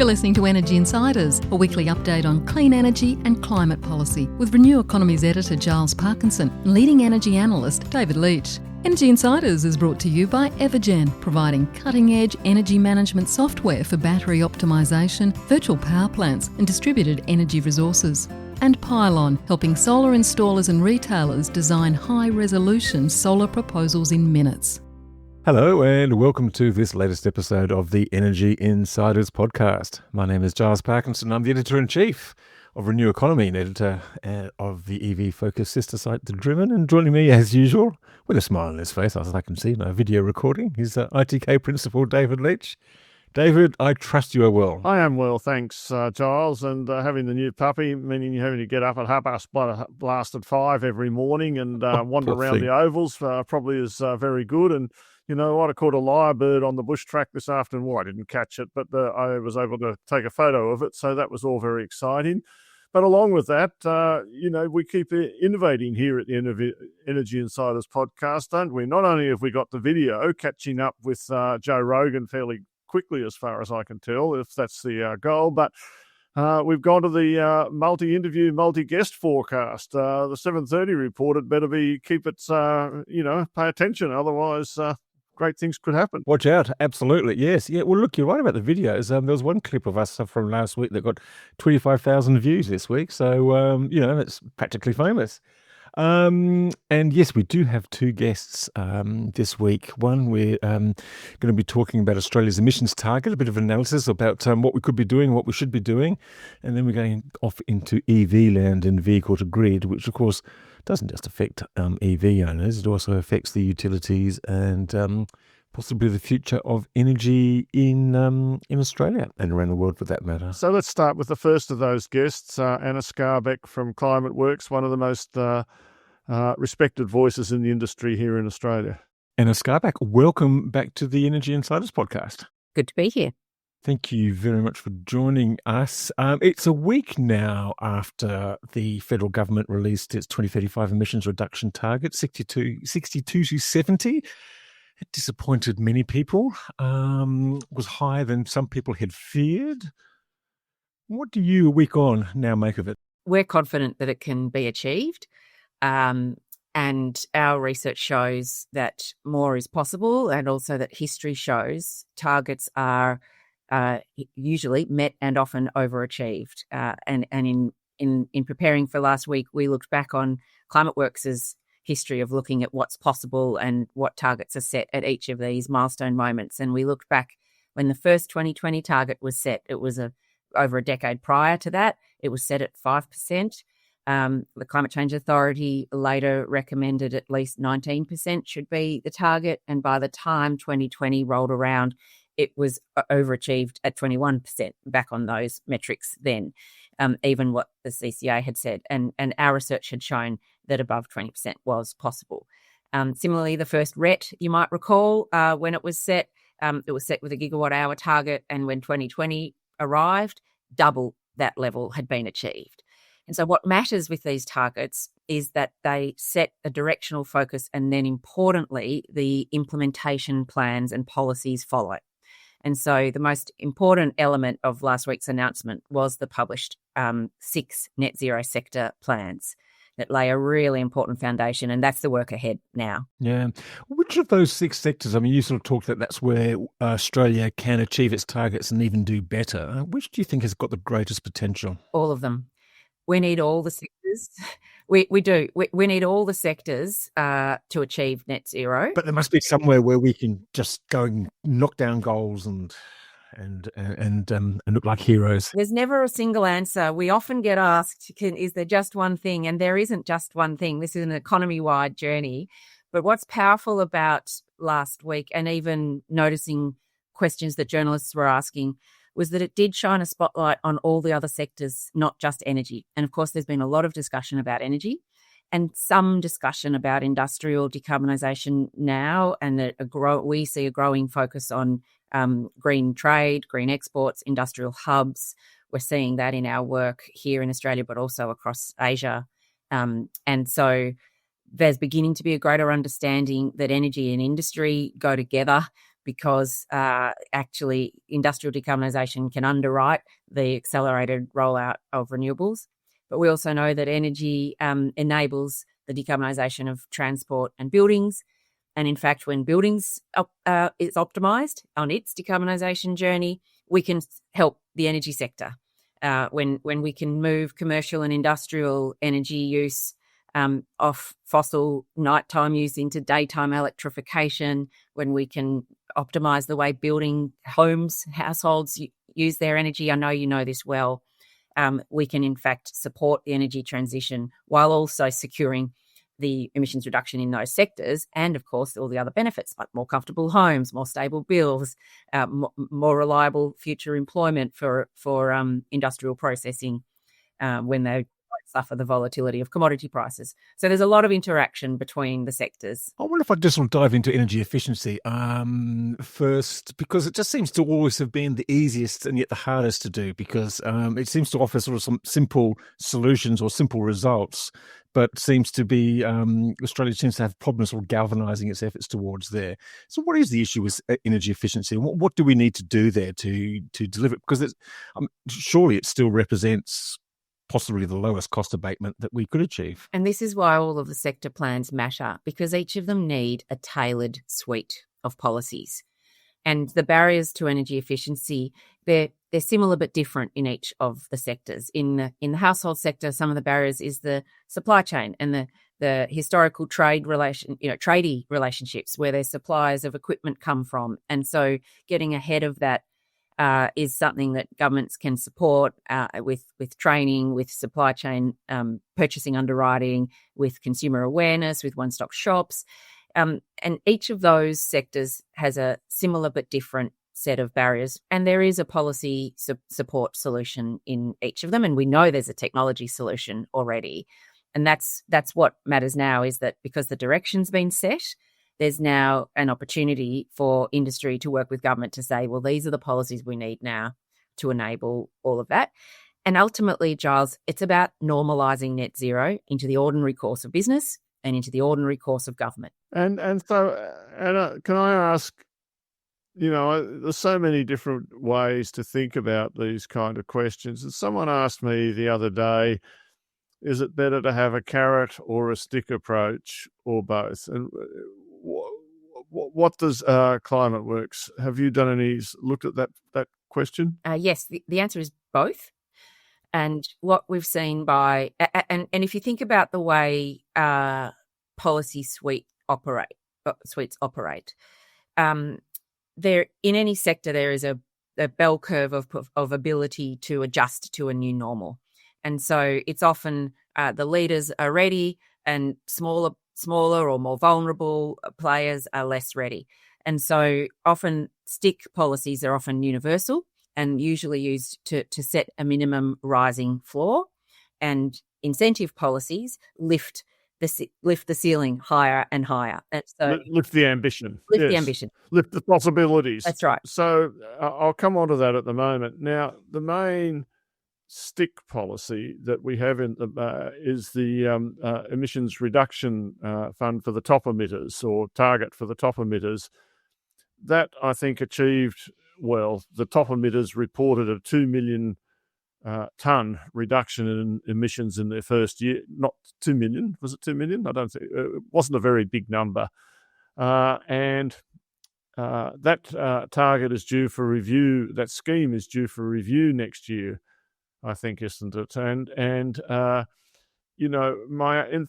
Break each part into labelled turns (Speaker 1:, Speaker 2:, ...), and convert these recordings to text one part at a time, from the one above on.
Speaker 1: You're listening to Energy Insiders, a weekly update on clean energy and climate policy with Renew Economy's editor Giles Parkinson and leading energy analyst David Leitch. Energy Insiders is brought to you by Evergen, providing cutting-edge energy management software for battery optimisation, virtual power plants and distributed energy resources. And Pylon, helping solar installers and retailers design high-resolution solar proposals in minutes.
Speaker 2: Hello and welcome to this latest episode of the Energy Insiders podcast. My name is Giles Parkinson. I'm the Editor-in-Chief of Renew Economy and editor of the EV-focused sister site, The Driven. And joining me, as usual, with a smile on his face, as I can see in our video recording, is ITK Principal David Leitch. David, I trust you are well.
Speaker 3: I am well, thanks, Giles. And having the new puppy, meaning you're having to get up at blasted 5 every morning and wander around the ovals, probably is very good. And you know what? I caught a lyrebird on the bush track this afternoon. Well, I didn't catch it, but I was able to take a photo of it. So that was all very exciting. But along with that, we keep innovating here at the Energy Insiders podcast, don't we? Not only have we got the video catching up with Joe Rogan fairly quickly, as far as I can tell, if that's the goal, but we've gone to the multi-interview, multi-guest forecast. The 7:30 report, it better keep its, pay attention. Otherwise, great things could happen.
Speaker 2: Watch out. Absolutely. Yes. Yeah. Well, look, you're right about the videos. There was one clip of us from last week that got 25,000 views this week. So, it's practically famous. And yes, we do have 2 guests this week. One, we're going to be talking about Australia's emissions target, a bit of analysis about what we could be doing, what we should be doing. And then we're going off into EV land and vehicle to grid, which, of course, doesn't just affect EV owners. It also affects the utilities and possibly the future of energy in Australia and around the world for that matter.
Speaker 3: So let's start with the first of those guests, Anna Skarbek from Climateworks, one of the most respected voices in the industry here in Australia.
Speaker 2: Anna Skarbek, welcome back to the Energy Insiders podcast.
Speaker 4: Good to be here.
Speaker 2: Thank you very much for joining us. It's a week now after the federal government released its 2035 emissions reduction target, 62 to 70. It disappointed many people, was higher than some people had feared. What do you, a week on, now make of it?
Speaker 4: We're confident that it can be achieved. And our research shows that more is possible, and also that history shows targets are usually met and often overachieved. And in preparing for last week, we looked back on Climateworks' history of looking at what's possible and what targets are set at each of these milestone moments. And we looked back when the first 2020 target was set. It was over a decade prior to that. It was set at 5%. The Climate Change Authority later recommended at least 19% should be the target. And by the time 2020 rolled around, it was overachieved at 21% back on those metrics then, even what the CCA had said. And our research had shown that above 20% was possible. Similarly, the first RET, you might recall, when it was set with a gigawatt hour target. And when 2020 arrived, double that level had been achieved. And so what matters with these targets is that they set a directional focus, and then importantly, the implementation plans and policies follow. And so the most important element of last week's announcement was the published 6 net zero sector plans that lay a really important foundation, and that's the work ahead now.
Speaker 2: Yeah. Which of those 6 sectors, I mean, you sort of talked that that's where Australia can achieve its targets and even do better. Which do you think has got the greatest potential?
Speaker 4: All of them. We need all the sectors. We do. We need all the sectors to achieve net zero.
Speaker 2: But there must be somewhere where we can just go and knock down goals and look like heroes.
Speaker 4: There's never a single answer. We often get asked, is there just one thing? And there isn't just one thing. This is an economy-wide journey. But what's powerful about last week, and even noticing questions that journalists were asking, was that it did shine a spotlight on all the other sectors, not just energy. And of course, there's been a lot of discussion about energy and some discussion about industrial decarbonisation now, and we see a growing focus on green trade, green exports, industrial hubs. We're seeing that in our work here in Australia, but also across Asia. And so there's beginning to be a greater understanding that energy and industry go together. because actually industrial decarbonisation can underwrite the accelerated rollout of renewables. But we also know that energy enables the decarbonisation of transport and buildings. And in fact, when buildings is optimised on its decarbonisation journey, we can help the energy sector. When we can move commercial and industrial energy use off fossil nighttime use into daytime electrification, when we can optimise the way building homes, households use their energy, I know you know this well, we can in fact support the energy transition while also securing the emissions reduction in those sectors, and of course all the other benefits like more comfortable homes, more stable bills, more reliable future employment for industrial processing when they suffer the volatility of commodity prices. So there's a lot of interaction between the sectors.
Speaker 2: I wonder if I just want to dive into energy efficiency first, because it just seems to always have been the easiest and yet the hardest to do, because it seems to offer sort of some simple solutions or simple results, but seems to be Australia seems to have problems sort of galvanising its efforts towards there. So what is the issue with energy efficiency, and what do we need to do there to deliver it? Because surely it still represents possibly the lowest cost abatement that we could achieve.
Speaker 4: And this is why all of the sector plans matter, because each of them need a tailored suite of policies. And the barriers to energy efficiency, they're similar but different in each of the sectors. In the household sector, some of the barriers is the supply chain and the historical tradie relationships where their suppliers of equipment come from. And so getting ahead of that is something that governments can support with training, with supply chain purchasing underwriting, with consumer awareness, with one-stop shops. And each of those sectors has a similar but different set of barriers. And there is a policy support solution in each of them. And we know there's a technology solution already. And that's what matters now, is that because the direction's been set, there's now an opportunity for industry to work with government to say, well, these are the policies we need now to enable all of that. And ultimately, Giles, it's about normalising net zero into the ordinary course of business and into the ordinary course of government.
Speaker 3: And so, Anna, can I ask, there's so many different ways to think about these kind of questions. And someone asked me the other day, is it better to have a carrot or a stick approach or both? And what does Climateworks, have you looked at that question?
Speaker 4: Yes, the answer is both. And what we've seen and if you think about the way policy suites operate, there in any sector there is a bell curve of ability to adjust to a new normal. And so it's often the leaders are ready and smaller or more vulnerable players are less ready. And so often stick policies are often universal and usually used to set a minimum rising floor, and incentive policies lift the ceiling higher and higher. And so
Speaker 3: lift the ambition.
Speaker 4: The ambition.
Speaker 3: Lift the possibilities.
Speaker 4: That's right.
Speaker 3: So I'll come on to that at the moment. Now, the main stick policy that we have is the emissions reduction fund for the top emitters, or target for the top emitters. That, I think, achieved well. The top emitters reported a 2 million tonne reduction in emissions in their first year. Not 2 million. Was it 2 million? I don't think. It wasn't a very big number. And that target is due for review. That scheme is due for review next year, I think, isn't it? And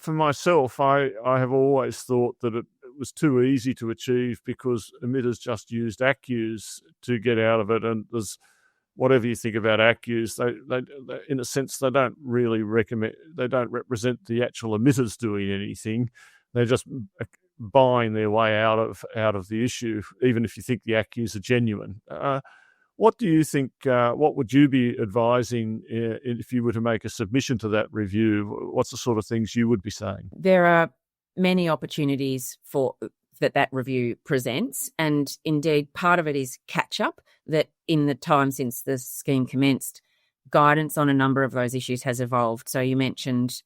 Speaker 3: for myself, I have always thought that it was too easy to achieve because emitters just used ACCUs to get out of it. And there's, whatever you think about ACCUs, they in a sense, they don't really they don't represent the actual emitters doing anything. They're just buying their way out of the issue, even if you think the ACCUs are genuine. What do you think, what would you be advising if you were to make a submission to that review? What's the sort of things you would be saying?
Speaker 4: There are many opportunities for that review presents, and indeed part of it is catch-up, that in the time since the scheme commenced, guidance on a number of those issues has evolved. So you mentioned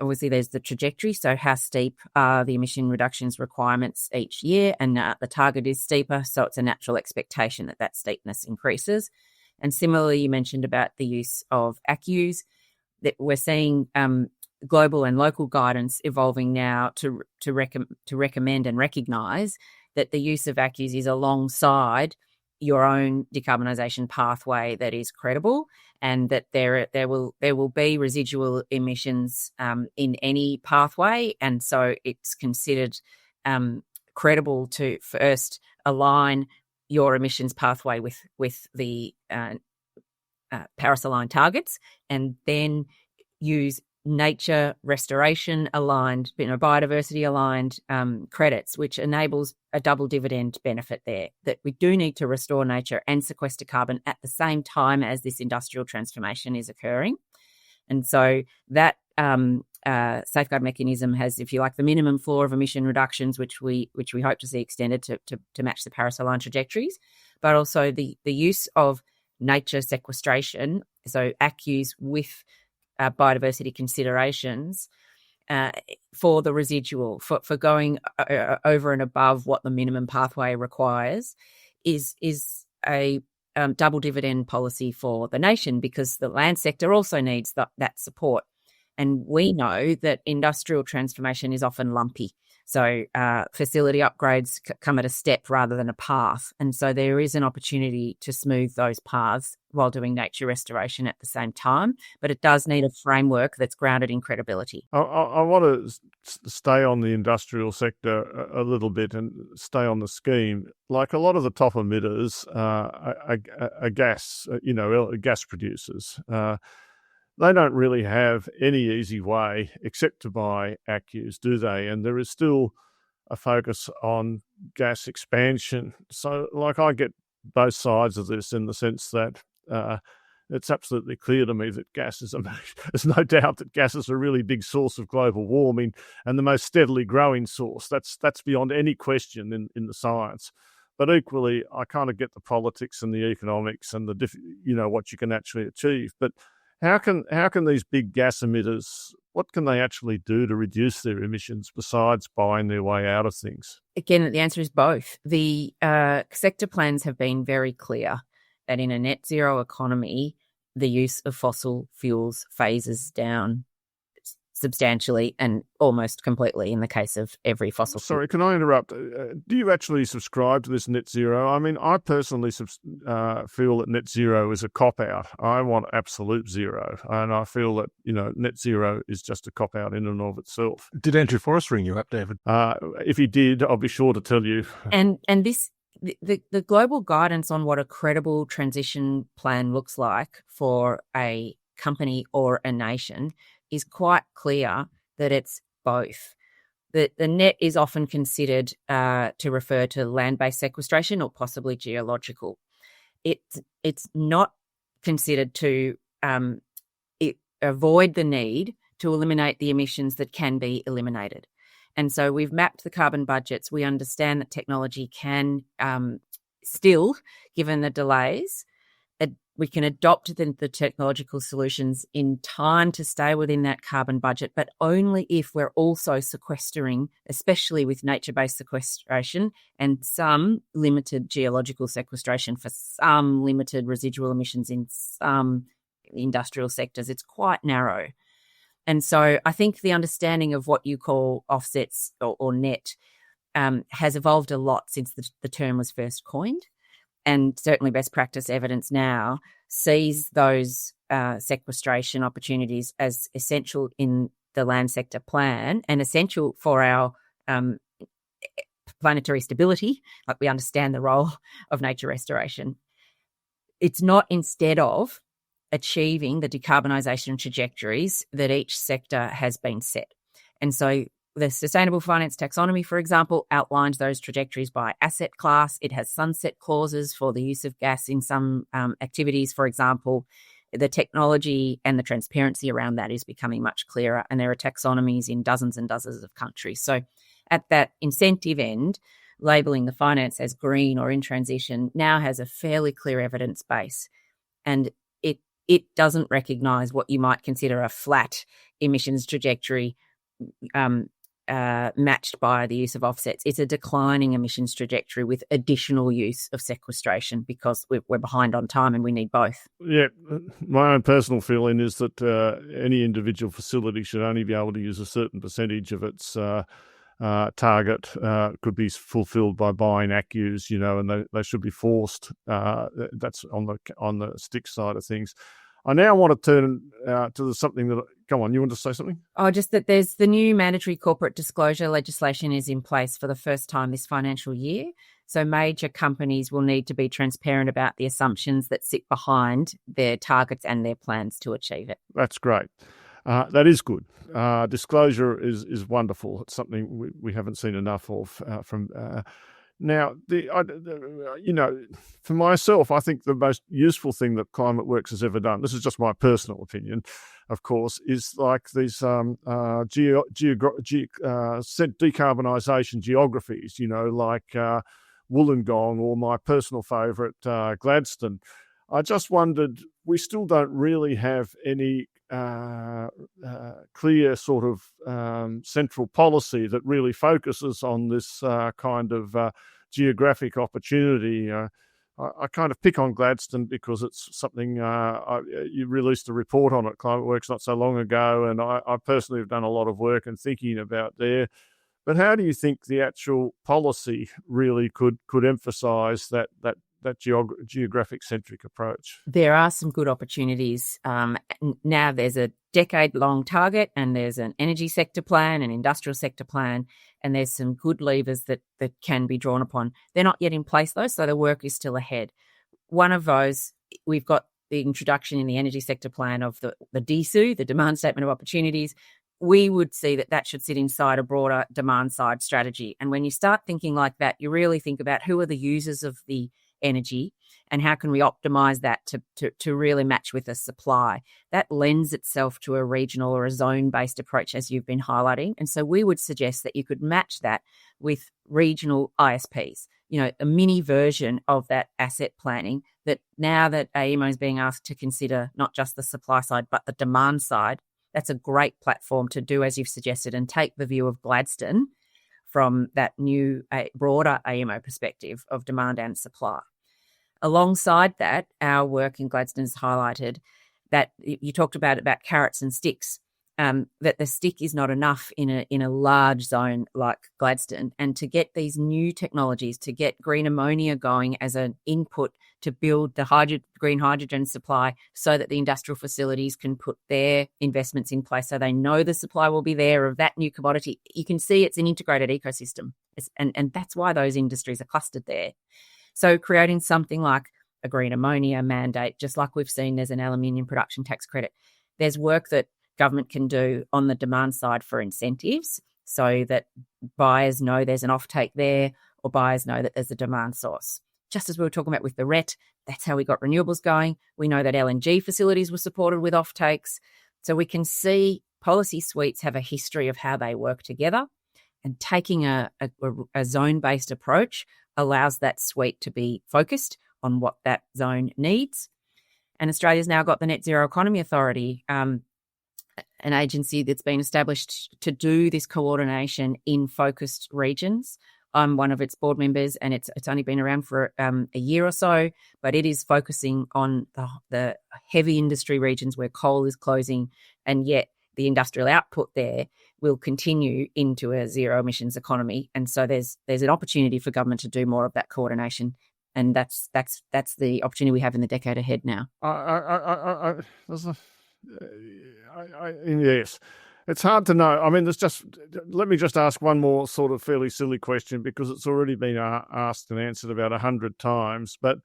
Speaker 4: obviously there's the trajectory. So how steep are the emission reductions requirements each year? And the target is steeper. So it's a natural expectation that steepness increases. And similarly, you mentioned about the use of ACCUs, that we're seeing global and local guidance evolving now to recommend and recognise that the use of ACCUs is alongside your own decarbonisation pathway that is credible, and that there will be residual emissions in any pathway, and so it's considered credible to first align your emissions pathway with the Paris-aligned targets, and then use nature restoration aligned, biodiversity aligned credits, which enables a double dividend benefit there, that we do need to restore nature and sequester carbon at the same time as this industrial transformation is occurring. And so that safeguard mechanism has, if you like, the minimum floor of emission reductions, which we hope to see extended to match the Paris-aligned trajectories, but also the use of nature sequestration, so ACCUs with biodiversity considerations for the residual, for going over and above what the minimum pathway requires, is a double dividend policy for the nation, because the land sector also needs that support. And we know that industrial transformation is often lumpy. So facility upgrades come at a step rather than a path. And so there is an opportunity to smooth those paths while doing nature restoration at the same time. But it does need a framework that's grounded in credibility.
Speaker 3: I want to stay on the industrial sector a little bit and stay on the scheme. Like a lot of the top emitters are gas producers. They don't really have any easy way except to buy ACCUs, do they? And there is still a focus on gas expansion. So, I get both sides of this in the sense that it's absolutely clear to me that there's no doubt that gas is a really big source of global warming and the most steadily growing source. That's beyond any question in the science. But equally, I kind of get the politics and the economics and what you can actually achieve. But how can these big gas emitters, what can they actually do to reduce their emissions besides buying their way out of things?
Speaker 4: Again, the answer is both. The sector plans have been very clear that in a net zero economy, the use of fossil fuels phases down substantially and almost completely in the case of every fossil fuel.
Speaker 3: Sorry, can I interrupt? Do you actually subscribe to this net zero? I mean, I personally feel that net zero is a cop-out. I want absolute zero. And I feel that, net zero is just a cop-out in and of itself.
Speaker 2: Did Andrew Forrest ring you up, David?
Speaker 3: If he did, I'll be sure to tell you.
Speaker 4: And this... The global guidance on what a credible transition plan looks like for a company or a nation is quite clear that it's both. The net is often considered to refer to land-based sequestration or possibly geological. It's not considered to avoid the need to eliminate the emissions that can be eliminated. And so we've mapped the carbon budgets. We understand that technology can still, given the delays, we can adopt the technological solutions in time to stay within that carbon budget, but only if we're also sequestering, especially with nature-based sequestration and some limited geological sequestration for some limited residual emissions in some industrial sectors. It's quite narrow. And so I think the understanding of what you call offsets or net has evolved a lot since the term was first coined. And certainly best practice evidence now sees those sequestration opportunities as essential in the land sector plan and essential for our planetary stability. Like, we understand the role of nature restoration. It's not instead of achieving the decarbonisation trajectories that each sector has been set. And so the Sustainable Finance Taxonomy, for example, outlines those trajectories by asset class. It has sunset clauses for the use of gas in some activities, for example. The technology and the transparency around that is becoming much clearer, and there are taxonomies in dozens and dozens of countries. So at that incentive end, labelling the finance as green or in transition now has a fairly clear evidence base. And it doesn't recognise what you might consider a flat emissions trajectory matched by the use of offsets. It's a declining emissions trajectory with additional use of sequestration because we're behind on time and we need both.
Speaker 3: Yeah, my own personal feeling is that any individual facility should only be able to use a certain percentage of its target could be fulfilled by buying ACCUs, and they should be forced. That's on the stick side of things. I now want to turn to something that. Come on, you want to say something?
Speaker 4: Oh, just that there's the new mandatory corporate disclosure legislation is in place for the first time this financial year. So major companies will need to be transparent about the assumptions that sit behind their targets and their plans to achieve it.
Speaker 3: That's great. That is good. Disclosure is wonderful. It's something we haven't seen enough of from. Now, for myself, I think the most useful thing that Climateworks has ever done, this is just my personal opinion, of course, is like these decarbonisation geographies, like Wollongong or my personal favourite, Gladstone. I just wondered, we still don't really have any clear sort of central policy that really focuses on this kind of geographic opportunity. I kind of pick on Gladstone because it's something you released a report on at Climateworks not so long ago, and I personally have done a lot of work and thinking about there. But how do you think the actual policy really could emphasise that geographic centric approach?
Speaker 4: There are some good opportunities. Now there's a decade-long target and there's an energy sector plan, an industrial sector plan, and there's some good levers that can be drawn upon. They're not yet in place though, so the work is still ahead. One of those, we've got the introduction in the energy sector plan of the DSU, the Demand Statement of Opportunities. We would see that should sit inside a broader demand side strategy. And when you start thinking like that, you really think about who are the users of the energy and how can we optimize that to really match with the supply. That lends itself to a regional or a zone-based approach, as you've been highlighting. And so we would suggest that you could match that with regional ISPs, a mini version of that asset planning that now that AEMO is being asked to consider not just the supply side, but the demand side, that's a great platform to do as you've suggested and take the view of Gladstone from that new broader AEMO perspective of demand and supply. Alongside that, our work in Gladstone has highlighted that you talked about carrots and sticks, that the stick is not enough in a large zone like Gladstone. And to get these new technologies, to get green ammonia going as an input to build the green hydrogen supply so that the industrial facilities can put their investments in place so they know the supply will be there of that new commodity. You can see it's an integrated ecosystem. And that's why those industries are clustered there. So creating something like a green ammonia mandate, just like we've seen there's an aluminium production tax credit, there's work that government can do on the demand side for incentives so that buyers know there's an offtake there or buyers know that there's a demand source. Just as we were talking about with the RET, that's how we got renewables going. We know that LNG facilities were supported with offtakes. So we can see policy suites have a history of how they work together, and taking a zone-based approach allows that suite to be focused on what that zone needs. And Australia's now got the Net Zero Economy Authority, an agency that's been established to do this coordination in focused regions. I'm one of its board members, and it's only been around for a year or so, but it is focusing on the heavy industry regions where coal is closing, and yet the industrial output there will continue into a zero emissions economy. And so there's an opportunity for government to do more of that coordination. And that's the opportunity we have in the decade ahead now.
Speaker 3: Yes. It's hard to know. I mean, let me just ask one more sort of fairly silly question because it's already been asked and answered about 100 times. But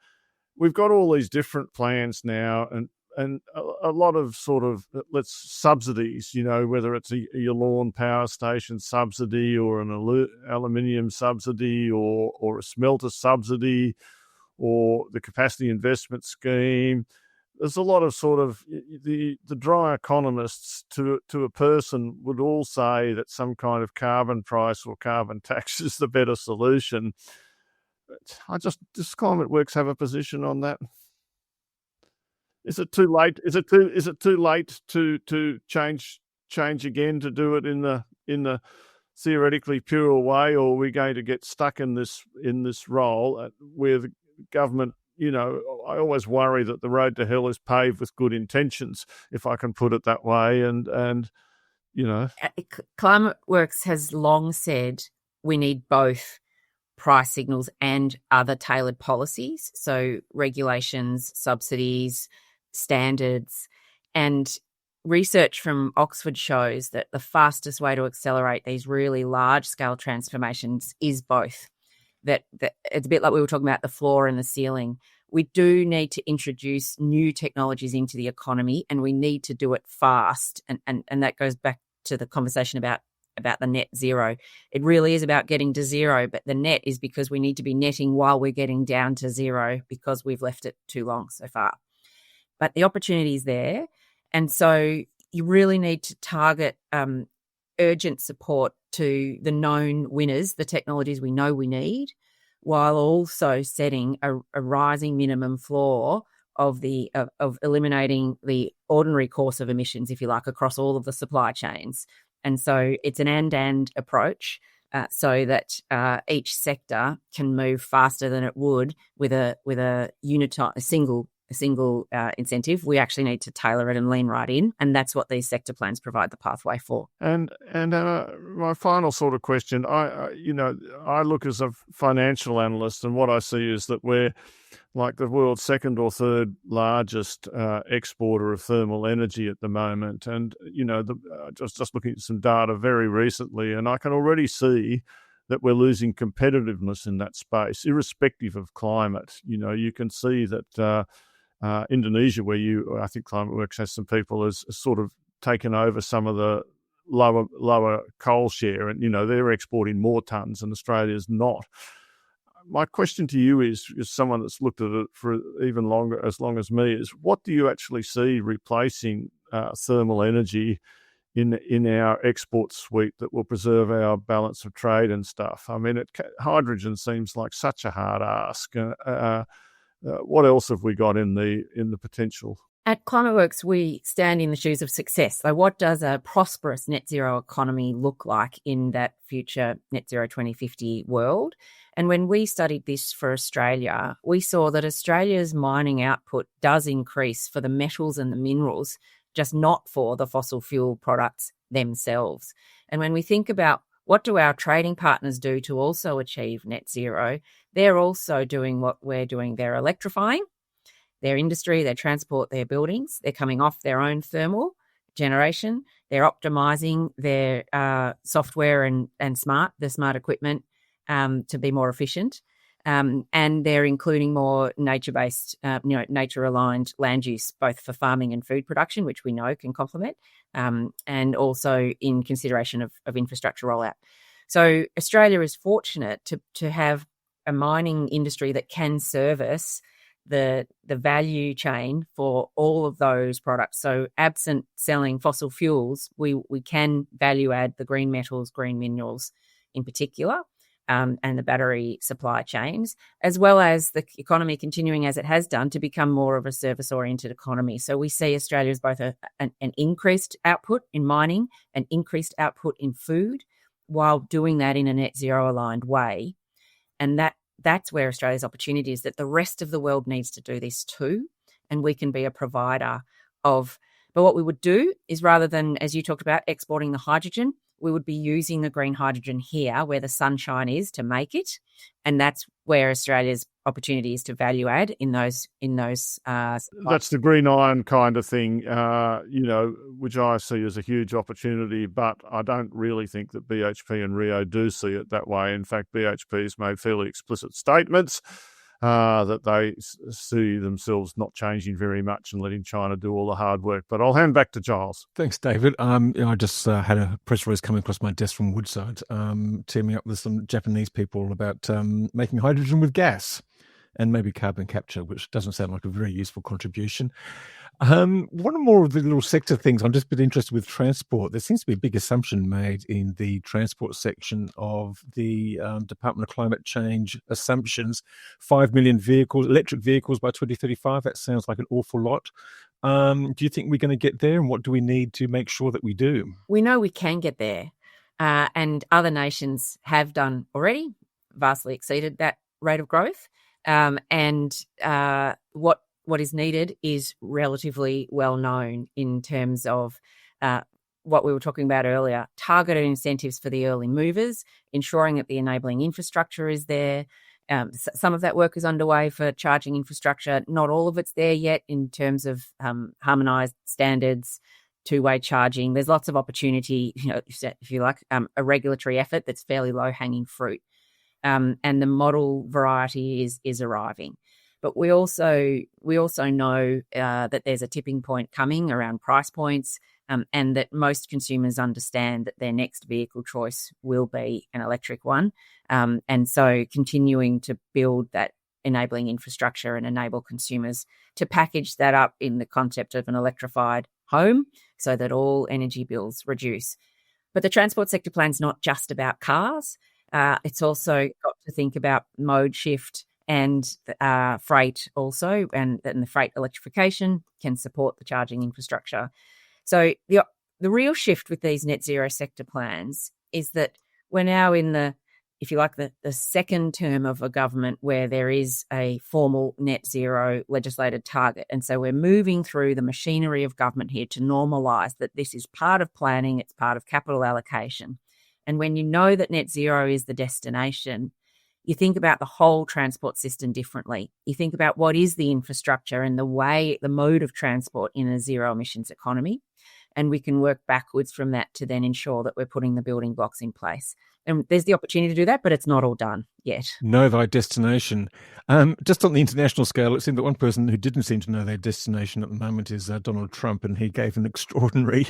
Speaker 3: we've got all these different plans now and a lot of sort of subsidies, whether it's a Yallourn power station subsidy or an aluminium subsidy or a smelter subsidy or the capacity investment scheme. There's a lot of sort of the dry economists to a person would all say that some kind of carbon price or carbon tax is the better solution. Does Climateworks have a position on that? Is it too late? Is it too late to change again, to do it in the theoretically pure way, or are we going to get stuck in this role where the government, I always worry that the road to hell is paved with good intentions, if I can put it that way, and
Speaker 4: Climateworks has long said we need both price signals and other tailored policies, so regulations, subsidies, standards, and research from Oxford shows that the fastest way to accelerate these really large-scale transformations is both. That it's a bit like we were talking about the floor and the ceiling. We do need to introduce new technologies into the economy, and we need to do it fast. And that goes back to the conversation about the net zero. It really is about getting to zero, but the net is because we need to be netting while we're getting down to zero, because we've left it too long so far. But the opportunity is there. And so you really need to target urgent support to the known winners, the technologies we know we need, while also setting a rising minimum floor of eliminating the ordinary course of emissions, if you like, across all of the supply chains. And so it's an and approach, so that each sector can move faster than it would with a single incentive. We actually need to tailor it and lean right in, and that's what these sector plans provide the pathway for.
Speaker 3: And my final sort of question, I look as a financial analyst, and what I see is that we're like the world's second or third largest exporter of thermal energy at the moment. And just looking at some data very recently, and I can already see that we're losing competitiveness in that space, irrespective of climate. You can see that Indonesia, where I think Climateworks has some people, has sort of taken over some of the lower coal share, and they're exporting more tonnes, and Australia's not. My question to you is someone that's looked at it for even longer, as long as me, is what do you actually see replacing thermal energy in our export suite that will preserve our balance of trade and stuff? I mean, hydrogen seems like such a hard ask. What else have we got in the potential?
Speaker 4: At Climateworks, we stand in the shoes of success. So what does a prosperous net zero economy look like in that future net zero 2050 world? And when we studied this for Australia, we saw that Australia's mining output does increase for the metals and the minerals, just not for the fossil fuel products themselves. And when we think about what do our trading partners do to also achieve net zero, they're also doing what we're doing. They're electrifying their industry, their transport, their buildings. They're coming off their own thermal generation. They're optimizing their software and the smart equipment to be more efficient. And they're including more nature-based, nature-aligned land use, both for farming and food production, which we know can complement, and also in consideration of infrastructure rollout. So Australia is fortunate to have a mining industry that can service the value chain for all of those products. So absent selling fossil fuels, we can value add the green metals, green minerals in particular, and the battery supply chains, as well as the economy continuing as it has done to become more of a service-oriented economy. So we see Australia as both an increased output in mining, an increased output in food, while doing that in a net zero aligned way. And that's where Australia's opportunity is, that the rest of the world needs to do this too, and we can be a provider of. But what we would do is, rather than, as you talked about, exporting the hydrogen, we would be using the green hydrogen here where the sunshine is to make it. And that's where Australia's opportunity is to value add in those.
Speaker 3: That's the green iron kind of thing, which I see as a huge opportunity, but I don't really think that BHP and Rio do see it that way. In fact, BHP has made fairly explicit statements that they see themselves not changing very much and letting China do all the hard work. But I'll hand back to Giles.
Speaker 2: Thanks, David. I just had a press release coming across my desk from Woodside, teaming up with some Japanese people about making hydrogen with gas. and maybe carbon capture, which doesn't sound like a very useful contribution. One more of the little sector things, I'm just a bit interested with transport. There seems to be a big assumption made in the transport section of the Department of Climate Change assumptions. 5 million electric vehicles by 2035. That sounds like an awful lot. Do you think we're going to get there, and what do we need to make sure that we do?
Speaker 4: We know we can get there, and other nations have done already, vastly exceeded that rate of growth. What is needed is relatively well known in terms of what we were talking about earlier, targeted incentives for the early movers, ensuring that the enabling infrastructure is there. Some of that work is underway for charging infrastructure. Not all of it's there yet in terms of harmonised standards, two-way charging. There's lots of opportunity, if you like, a regulatory effort that's fairly low-hanging fruit. And the model variety is arriving. But we also know that there's a tipping point coming around price points, and that most consumers understand that their next vehicle choice will be an electric one. And so continuing to build that enabling infrastructure and enable consumers to package that up in the concept of an electrified home so that all energy bills reduce. But the transport sector plan's not just about cars. It's also got to think about mode shift and freight also, and the freight electrification can support the charging infrastructure. So the real shift with these net zero sector plans is that we're now in the second term of a government where there is a formal net zero legislated target. And so we're moving through the machinery of government here to normalise that this is part of planning, it's part of capital allocation. And when you know that net zero is the destination, you think about the whole transport system differently. You think about what is the infrastructure and the mode of transport in a zero emissions economy. And we can work backwards from that to then ensure that we're putting the building blocks in place. And there's the opportunity to do that, but it's not all done yet.
Speaker 2: Know thy destination. Just on the international scale, it seemed that one person who didn't seem to know their destination at the moment is Donald Trump, and he gave an extraordinary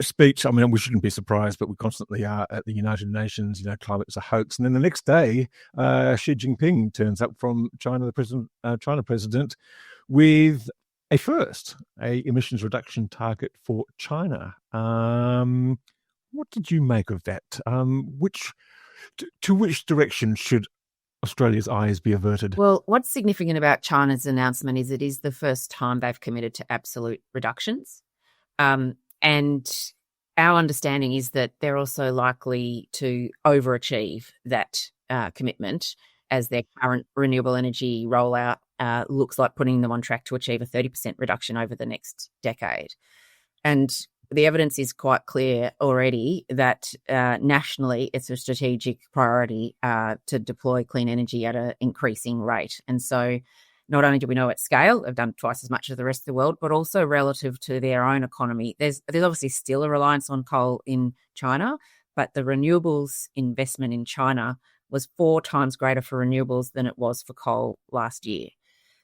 Speaker 2: speech. I mean, we shouldn't be surprised, but we constantly are at the United Nations. Climate's a hoax. And then the next day, Xi Jinping turns up from China, the China president, with a emissions reduction target for China. What did you make of that? To which direction should Australia's eyes be averted?
Speaker 4: Well, what's significant about China's announcement is it is the first time they've committed to absolute reductions. And our understanding is that they're also likely to overachieve that commitment as their current renewable energy rollout looks like putting them on track to achieve a 30% reduction over the next decade. And the evidence is quite clear already that nationally it's a strategic priority to deploy clean energy at an increasing rate. And so not only do we know at scale, they've done twice as much as the rest of the world, but also relative to their own economy. There's obviously still a reliance on coal in China, but the renewables investment in China was 4 times greater for renewables than it was for coal last year.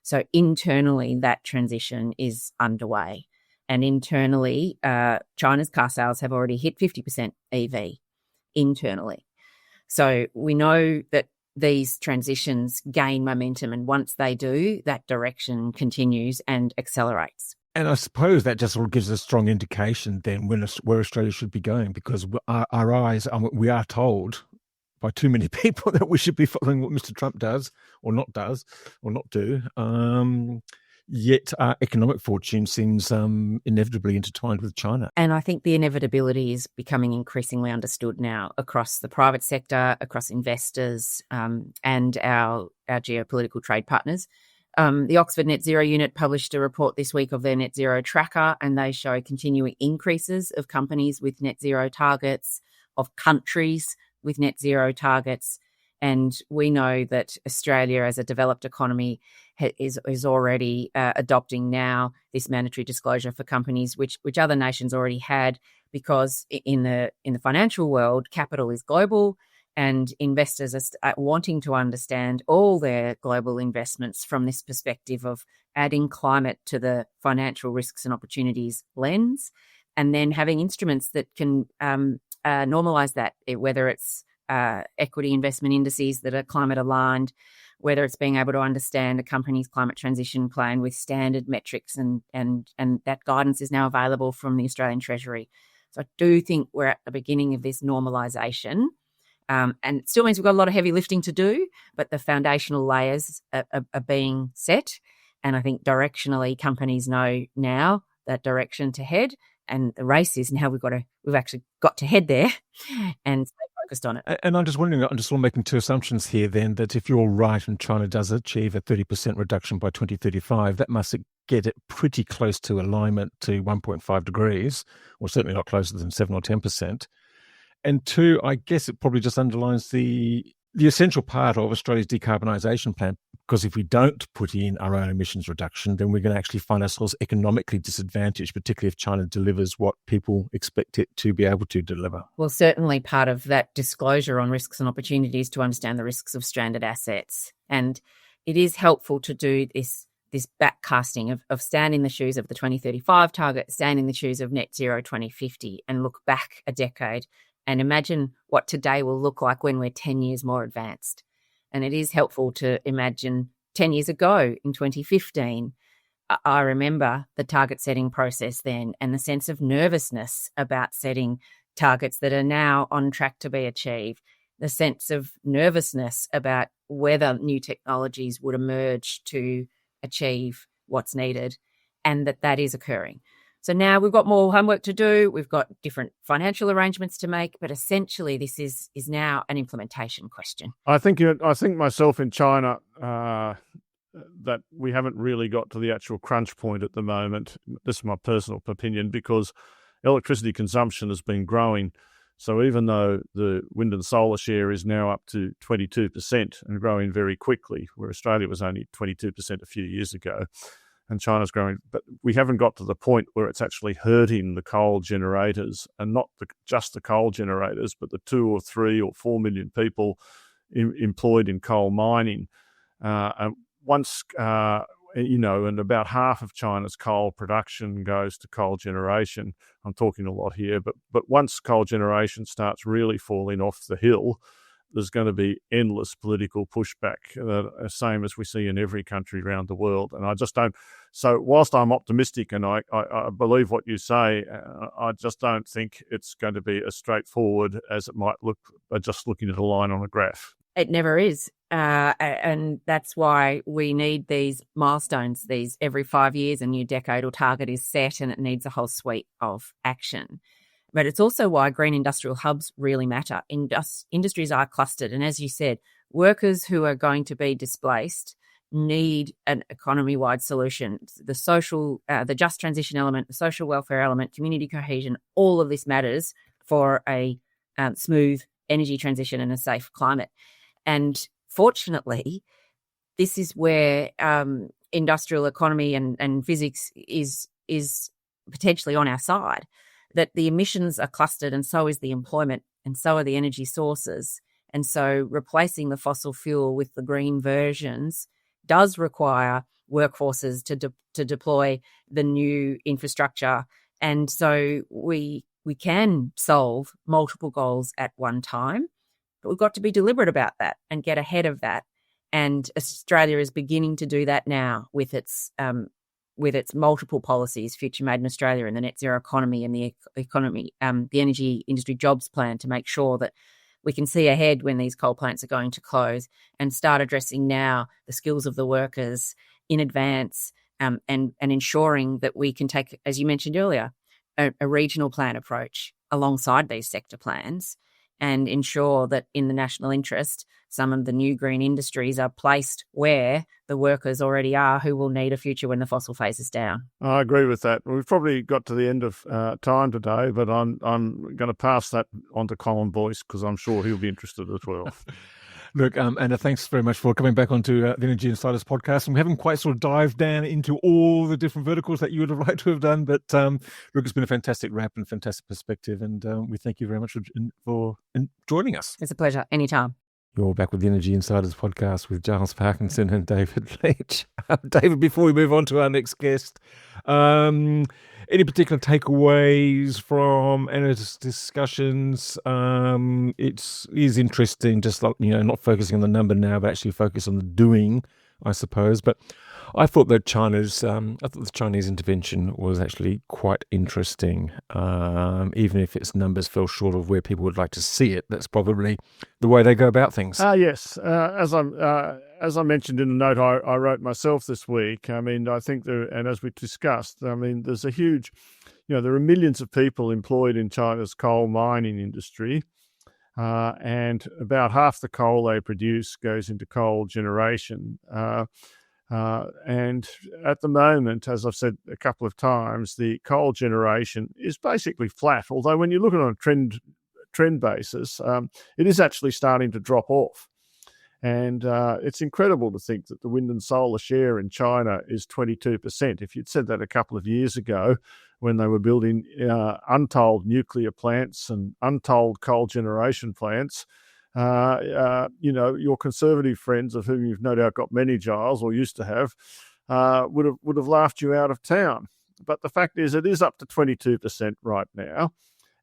Speaker 4: So internally, that transition is underway. And internally, China's car sales have already hit 50% EV internally. So we know that these transitions gain momentum, and once they do, that direction continues and accelerates.
Speaker 2: And I suppose that just sort of gives a strong indication then where Australia should be going, because our eyes, we are told by too many people that we should be following what Mr. Trump does or not do. Yet our economic fortune seems inevitably intertwined with China.
Speaker 4: And I think the inevitability is becoming increasingly understood now across the private sector, across investors, and our geopolitical trade partners. The Oxford Net Zero Unit published a report this week of their net zero tracker, and they show continuing increases of companies with net zero targets, of countries with net zero targets. And we know that Australia, as a developed economy, is already adopting now this mandatory disclosure for companies, which other nations already had, because in the financial world, capital is global, and investors are wanting to understand all their global investments from this perspective of adding climate to the financial risks and opportunities lens, and then having instruments that can normalise that, whether it's equity investment indices that are climate aligned, whether it's being able to understand a company's climate transition plan with standard metrics, and that guidance is now available from the Australian Treasury. So I do think we're at the beginning of this normalisation. And it still means we've got a lot of heavy lifting to do, but the foundational layers are being set. And I think directionally companies know now that direction to head, and the race is now we've actually got to head there and stay focused on it.
Speaker 2: And I'm just wondering, I'm just making two assumptions here then, that if you're right and China does achieve a 30% reduction by 2035, that must get it pretty close to alignment to 1.5 degrees, or certainly not closer than 7 or 10%. And two, I guess it probably just underlines the essential part of Australia's decarbonisation plan, because if we don't put in our own emissions reduction, then we're going to actually find ourselves economically disadvantaged, particularly if China delivers what people expect it to be able to deliver.
Speaker 4: Well, certainly part of that disclosure on risks and opportunities to understand the risks of stranded assets. And it is helpful to do this backcasting of stand in the shoes of the 2035 target, stand in the shoes of net zero 2050, and look back a decade and imagine what today will look like when we're 10 years more advanced. And it is helpful to imagine 10 years ago in 2015, I remember the target setting process then and the sense of nervousness about setting targets that are now on track to be achieved, the sense of nervousness about whether new technologies would emerge to achieve what's needed, and that is occurring. So now we've got more homework to do. We've got different financial arrangements to make, but essentially this is now an implementation question.
Speaker 3: I think myself in China that we haven't really got to the actual crunch point at the moment. This is my personal opinion, because electricity consumption has been growing. So even though the wind and solar share is now up to 22% and growing very quickly, where Australia was only 22% a few years ago, and China's growing, but we haven't got to the point where it's actually hurting the coal generators, and not just the coal generators, but the 2 or 3 or 4 million people employed in coal mining. And once, and about half of China's coal production goes to coal generation. I'm talking a lot here, but once coal generation starts really falling off the hill, there's going to be endless political pushback, same as we see in every country around the world. And I just don't. So whilst I'm optimistic and I believe what you say, I just don't think it's going to be as straightforward as it might look by just looking at a line on a graph.
Speaker 4: It never is. And that's why we need these milestones. These every 5 years, a new decadal target is set, and it needs a whole suite of action. But it's also why green industrial hubs really matter. Industries are clustered. And as you said, workers who are going to be displaced need an economy-wide solution. The social, the just transition element, the social welfare element, community cohesion, all of this matters for a smooth energy transition and a safe climate. And fortunately, this is where industrial economy and physics is potentially on our side, that the emissions are clustered, and so is the employment, and so are the energy sources. And so replacing the fossil fuel with the green versions does require workforces to deploy the new infrastructure. And so we can solve multiple goals at one time, but we've got to be deliberate about that and get ahead of that. And Australia is beginning to do that now with its multiple policies, Future Made in Australia and the Net Zero Economy and the Energy Industry Jobs Plan, to make sure that we can see ahead when these coal plants are going to close and start addressing now the skills of the workers in advance, and ensuring that we can take, as you mentioned earlier, a regional plan approach alongside these sector plans, and ensure that in the national interest, some of the new green industries are placed where the workers already are, who will need a future when the fossil phase is down.
Speaker 3: I agree with that. We've probably got to the end of time today, but I'm going to pass that on to Colin Boyce, because I'm sure he'll be interested as well.
Speaker 2: Look, Anna, thanks very much for coming back onto the Energy Insiders podcast. And we haven't quite sort of dived down into all the different verticals that you would have liked to have done, but look, it's been a fantastic wrap and fantastic perspective, and we thank you very much for joining us.
Speaker 4: It's a pleasure. Anytime.
Speaker 2: You're back with the Energy Insiders podcast with Giles Parkinson and David Leach. David, before we move on to our next guest, any particular takeaways from Anna's discussions? It is interesting, just like, not focusing on the number now, but actually focus on the doing, I suppose. But I thought that the Chinese intervention was actually quite interesting. Even if its numbers fell short of where people would like to see it, that's probably the way they go about things.
Speaker 3: Yes. As I mentioned in the note I wrote myself this week, I mean, I think and as we discussed, I mean, there's a huge, there are millions of people employed in China's coal mining industry. And about half the coal they produce goes into coal generation. And at the moment, as I've said a couple of times, the coal generation is basically flat. Although when you look at it on a trend basis, it is actually starting to drop off. And it's incredible to think that the wind and solar share in China is 22%. If you'd said that a couple of years ago, when they were building untold nuclear plants and untold coal generation plants, your conservative friends, of whom you've no doubt got many, Giles, or used to have, would have laughed you out of town. But the fact is, it is up to 22% right now,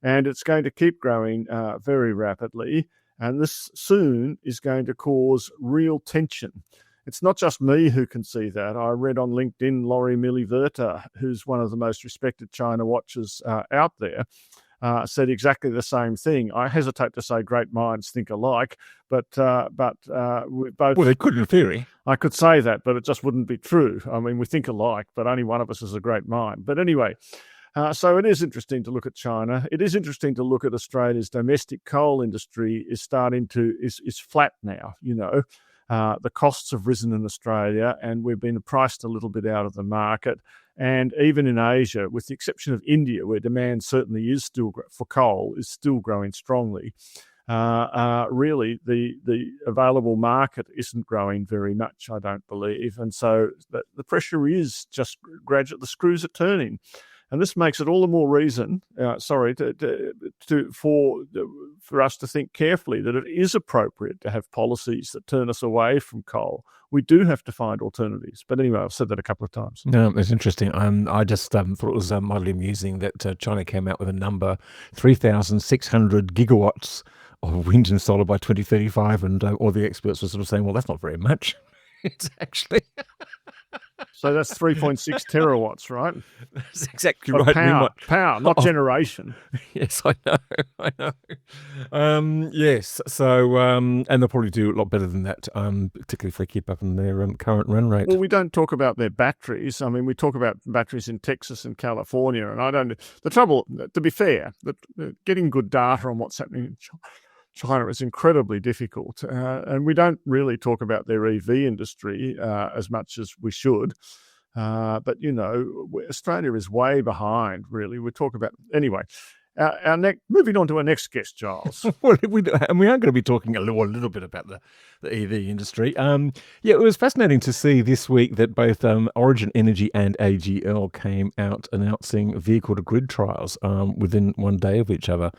Speaker 3: and it's going to keep growing very rapidly. And this soon is going to cause real tension. It's not just me who can see that. I read on LinkedIn Laurie Miliverta, who's one of the most respected China watchers out there, said exactly the same thing. I hesitate to say great minds think alike, but we both...
Speaker 2: Well, they could in theory.
Speaker 3: I could say that, but it just wouldn't be true. I mean, we think alike, but only one of us is a great mind. But anyway, so it is interesting to look at China. It is interesting to look at Australia's domestic coal industry is flat now, The costs have risen in Australia, and we've been priced a little bit out of the market. And even in Asia, with the exception of India, where demand certainly is still for coal is still growing strongly, really the available market isn't growing very much, I don't believe. And so the pressure is just gradual. The screws are turning. And this makes it all the more reason, for us to think carefully that it is appropriate to have policies that turn us away from coal. We do have to find alternatives. But anyway, I've said that a couple of times.
Speaker 2: No, it's interesting. I just thought it was mildly amusing that China came out with a number, 3,600 gigawatts of wind and solar by 2035, and all the experts were sort of saying, well, that's not very much. It's actually...
Speaker 3: So that's 3.6 terawatts, right?
Speaker 2: That's exactly right.
Speaker 3: Power, not generation.
Speaker 2: Yes, I know. Yes, so, and they'll probably do a lot better than that, particularly if they keep up on their current run rate.
Speaker 3: Well, we don't talk about their batteries. I mean, we talk about batteries in Texas and California, and the trouble, to be fair, getting good data on what's happening in China is incredibly difficult, and we don't really talk about their EV industry as much as we should. But, Australia is way behind, really. We talk about... Anyway, moving on to our next guest, Giles.
Speaker 2: Well, we are going to be talking a little bit about the EV industry. It was fascinating to see this week that both Origin Energy and AGL came out announcing vehicle-to-grid trials within one day of each other.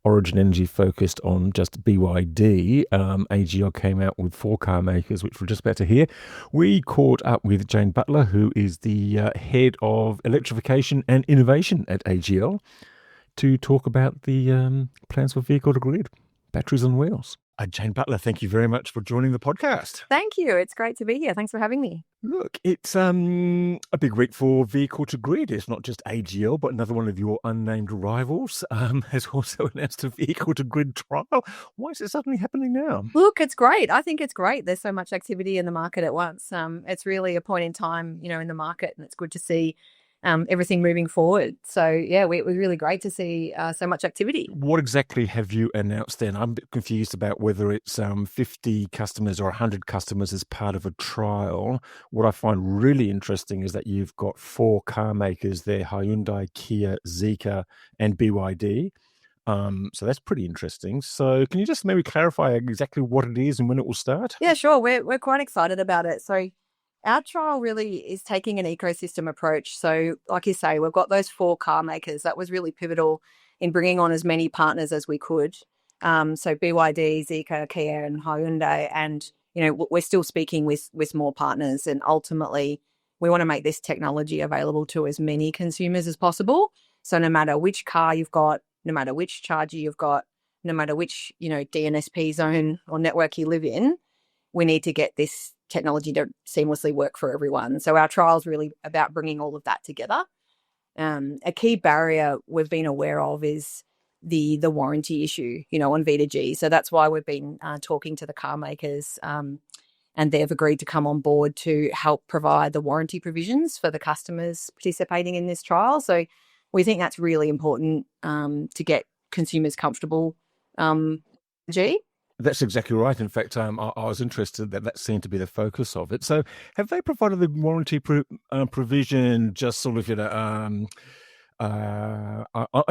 Speaker 2: Origin Energy focused on just BYD. AGL came out with 4 car makers, which we're just about to hear. We caught up with Jane Butler, who is the head of electrification and innovation at AGL, to talk about the plans for vehicle-to-grid, batteries on wheels. Jane Butler, thank you very much for joining the podcast.
Speaker 5: Thank you. It's great to be here. Thanks for having me.
Speaker 2: Look, it's a big week for vehicle-to-grid. It's not just AGL, but another one of your unnamed rivals has also announced a vehicle-to-grid trial. Why is it suddenly happening now?
Speaker 5: Look, it's great. I think it's great. There's so much activity in the market at once. It's really a point in time, in the market, and it's good to see everything moving forward. So, it was really great to see so much activity.
Speaker 2: What exactly have you announced then? I'm a bit confused about whether it's 50 customers or 100 customers as part of a trial. What I find really interesting is that you've got 4 car makers there, Hyundai, Kia, Zeekr, and BYD. So that's pretty interesting. So can you just maybe clarify exactly what it is and when it will start?
Speaker 5: Yeah, sure. We're quite excited about it. So our trial really is taking an ecosystem approach. So like you say, we've got those 4 car makers. That was really pivotal in bringing on as many partners as we could. So BYD, Zeekr, Kia, and Hyundai, and we're still speaking with more partners, and ultimately we want to make this technology available to as many consumers as possible. So no matter which car you've got, no matter which charger you've got, no matter which DNSP zone or network you live in, we need to get this technology to seamlessly work for everyone. So our trial's really about bringing all of that together. A key barrier we've been aware of is the warranty issue, on V2G. So that's why we've been talking to the car makers, and they've agreed to come on board to help provide the warranty provisions for the customers participating in this trial. So we think that's really important to get consumers comfortable. G.
Speaker 2: That's exactly right. In fact, I was interested that seemed to be the focus of it. So have they provided the warranty provision just sort of, I'm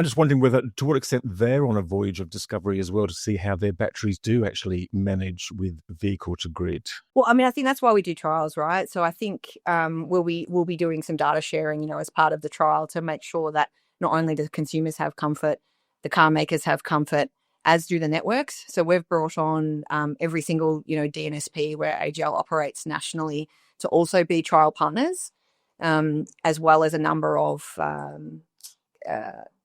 Speaker 2: just wondering to what extent they're on a voyage of discovery as well to see how their batteries do actually manage with vehicle to grid.
Speaker 5: Well, I think that's why we do trials, right? So I think we'll be doing some data sharing, as part of the trial to make sure that not only do consumers have comfort, the car makers have comfort, as do the networks. So we've brought on every single, DNSP where AGL operates nationally to also be trial partners, as well as a number of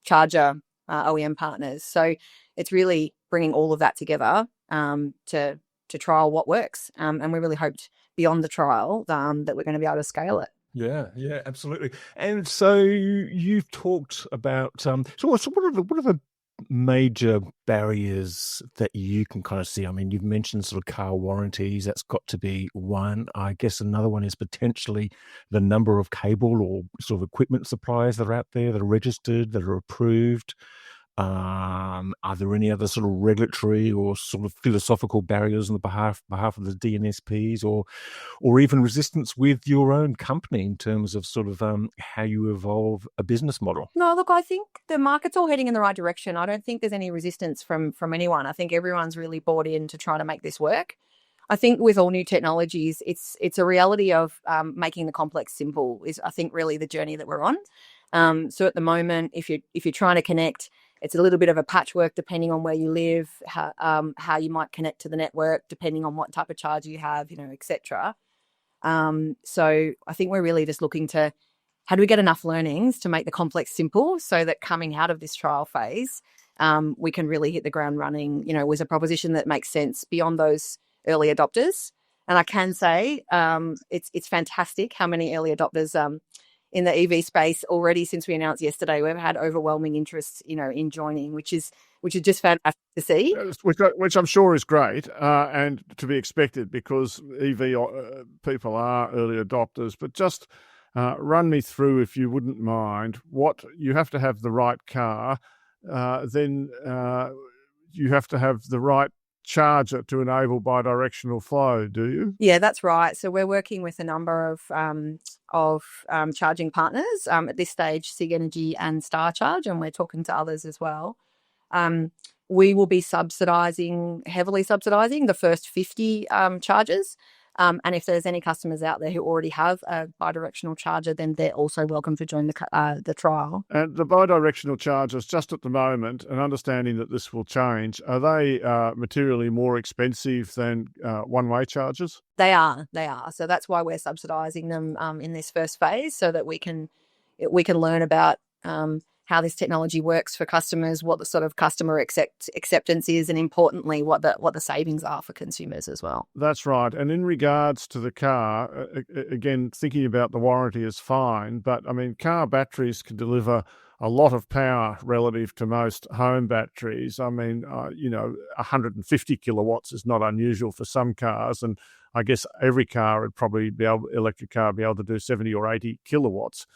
Speaker 5: charger OEM partners. So it's really bringing all of that together to trial what works. And we really hoped beyond the trial that we're going to be able to scale it.
Speaker 2: Yeah, absolutely. And so you've talked about so what are the major barriers that you can kind of see? I mean, you've mentioned sort of car warranties. That's got to be one. I guess another one is potentially the number of cable or sort of equipment suppliers that are out there that are registered, that are approved. Are there any other sort of regulatory or sort of philosophical barriers on the behalf of the DNSPs, or even resistance with your own company in terms of sort of how you evolve a business model?
Speaker 5: No, look, I think the market's all heading in the right direction. I don't think there's any resistance from anyone. I think everyone's really bought in to try to make this work. I think with all new technologies, it's a reality of making the complex simple is, I think, really the journey that we're on. So at the moment, if you're trying to connect, it's a little bit of a patchwork depending on where you live, how you might connect to the network, depending on what type of charger you have, etc. So I think we're really just looking to how do we get enough learnings to make the complex simple so that coming out of this trial phase, we can really hit the ground running, with a proposition that makes sense beyond those early adopters. And I can say it's fantastic how many early adopters in the EV space already. Since we announced yesterday, we've had overwhelming interest, in joining, which is just fantastic to see.
Speaker 3: Which I'm sure is great and to be expected because EV people are early adopters. But just run me through, if you wouldn't mind, what you have to have the right car, then you have to have the right charger to enable bidirectional flow, do you?
Speaker 5: Yeah, that's right. So we're working with a number of charging partners at this stage, Sig Energy and Star Charge, and we're talking to others as well. We will be heavily subsidising the first 50 chargers. And if there's any customers out there who already have a bidirectional charger, then they're also welcome to join the trial.
Speaker 3: And the bidirectional chargers, just at the moment, and understanding that this will change, are they materially more expensive than one-way chargers?
Speaker 5: They are. So that's why we're subsidising them in this first phase, so that we can learn about how this technology works for customers, what the sort of customer acceptance is, and importantly, what the savings are for consumers as well.
Speaker 3: That's right. And in regards to the car, again, thinking about the warranty is fine, but I mean, car batteries can deliver a lot of power relative to most home batteries. I mean, 150 kilowatts is not unusual for some cars, and I guess every car would probably electric car be able to do 70 or 80 kilowatts.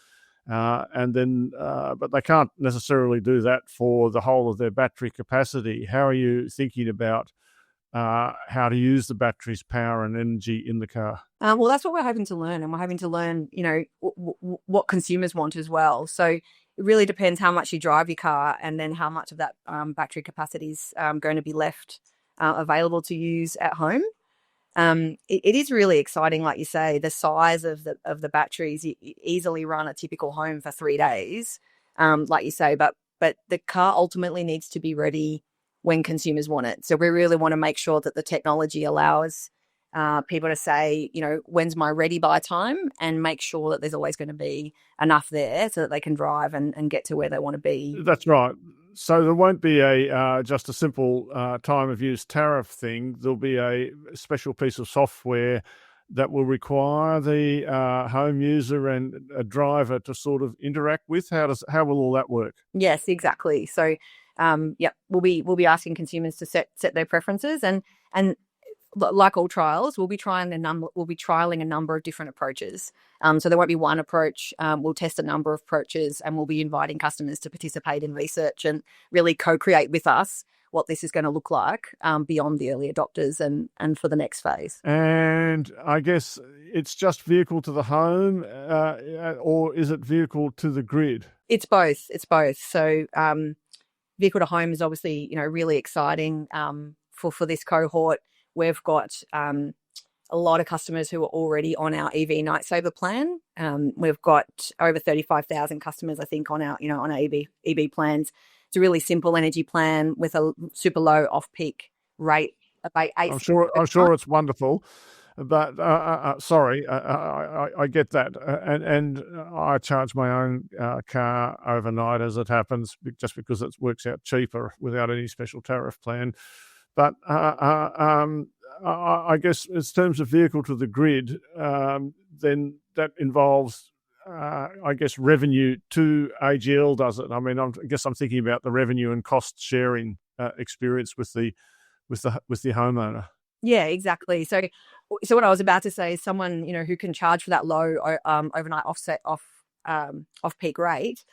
Speaker 3: But they can't necessarily do that for the whole of their battery capacity. How are you thinking about how to use the battery's power and energy in the car?
Speaker 5: Well, that's what we're hoping to learn, and we're hoping to learn, what consumers want as well. So it really depends how much you drive your car, and then how much of that battery capacity is going to be left available to use at home. It is really exciting, like you say, the size of the batteries. You easily run a typical home for 3 days, like you say, but the car ultimately needs to be ready when consumers want it. So we really want to make sure that the technology allows people to say, when's my ready by time, and make sure that there's always going to be enough there so that they can drive and get to where they want to be.
Speaker 3: That's right. So there won't be just a simple time of use tariff thing. There'll be a special piece of software that will require the home user and a driver to sort of interact with. How will all that work?
Speaker 5: Yes, exactly. So, we'll be asking consumers to set their preferences, and like all trials, we'll be trialing a number of different approaches. So there won't be one approach. We'll test a number of approaches, and we'll be inviting customers to participate in research and really co-create with us what this is going to look like beyond the early adopters and for the next phase.
Speaker 3: And I guess it's just vehicle to the home, or is it vehicle to the grid?
Speaker 5: It's both. So vehicle to home is obviously really exciting for this cohort. We've got a lot of customers who are already on our EV Night Saver plan. We've got over 35,000 customers, I think, on our on our EV plans. It's a really simple energy plan with a super low off-peak rate. About 8.
Speaker 3: I'm sure it's wonderful, but sorry, I get that, and I charge my own car overnight as it happens, just because it works out cheaper without any special tariff plan. But I guess in terms of vehicle to the grid, then that involves, I guess, revenue to AGL, does it? I mean, I guess I'm thinking about the revenue and cost sharing experience with the homeowner.
Speaker 5: Yeah, exactly. So what I was about to say is someone who can charge for that low overnight off peak rate.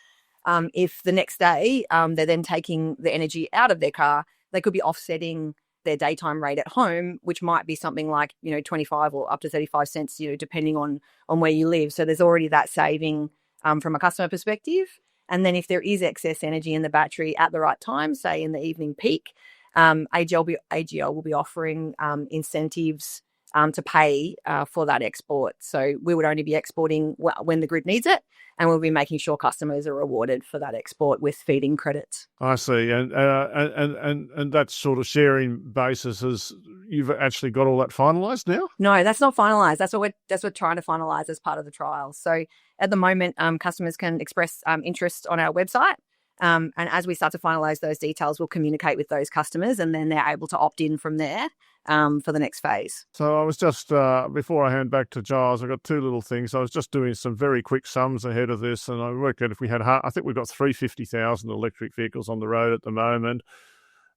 Speaker 5: If the next day they're then taking the energy out of their car, they could be offsetting their daytime rate at home, which might be something like 25 or up to 35 cents, depending on where you live. So there's already that saving from a customer perspective. And then if there is excess energy in the battery at the right time, say in the evening peak, AGL will be offering incentives to pay for that export. So we would only be exporting when the grid needs it, and we'll be making sure customers are rewarded for that export with feed-in credits.
Speaker 3: I see, and that sort of sharing basis is, you've actually got all that finalised now?
Speaker 5: No, that's not finalised. That's what we're trying to finalise as part of the trial. So at the moment, customers can express interest on our website. And as we start to finalise those details, we'll communicate with those customers, and then they're able to opt in from there for the next phase.
Speaker 3: So I was just, before I hand back to Giles, I've got two little things. I was just doing some very quick sums ahead of this, and I worked out if we had, I think we've got 350,000 electric vehicles on the road at the moment,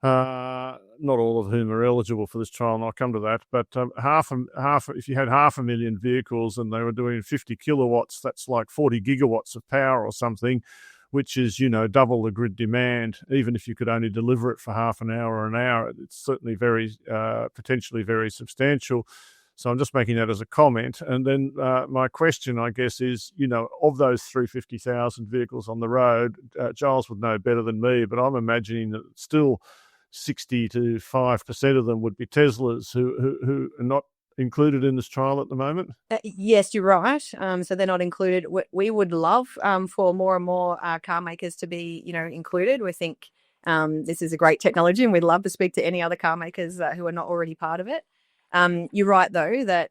Speaker 3: not all of whom are eligible for this trial, and I'll come to that, but if you had 500,000 vehicles and they were doing 50 kilowatts, that's like 40 gigawatts of power or something, which is, double the grid demand. Even if you could only deliver it for half an hour or an hour, it's certainly very, potentially very substantial. So I'm just making that as a comment. And then my question, I guess, is, of those 350,000 vehicles on the road, Giles would know better than me, but I'm imagining that still 60 to 5% of them would be Teslas who are not included in this trial at the moment?
Speaker 5: Yes, you're right. So they're not included. We would love for more and more car makers to be, included. We think this is a great technology, and we'd love to speak to any other car makers who are not already part of it. You're right, though, that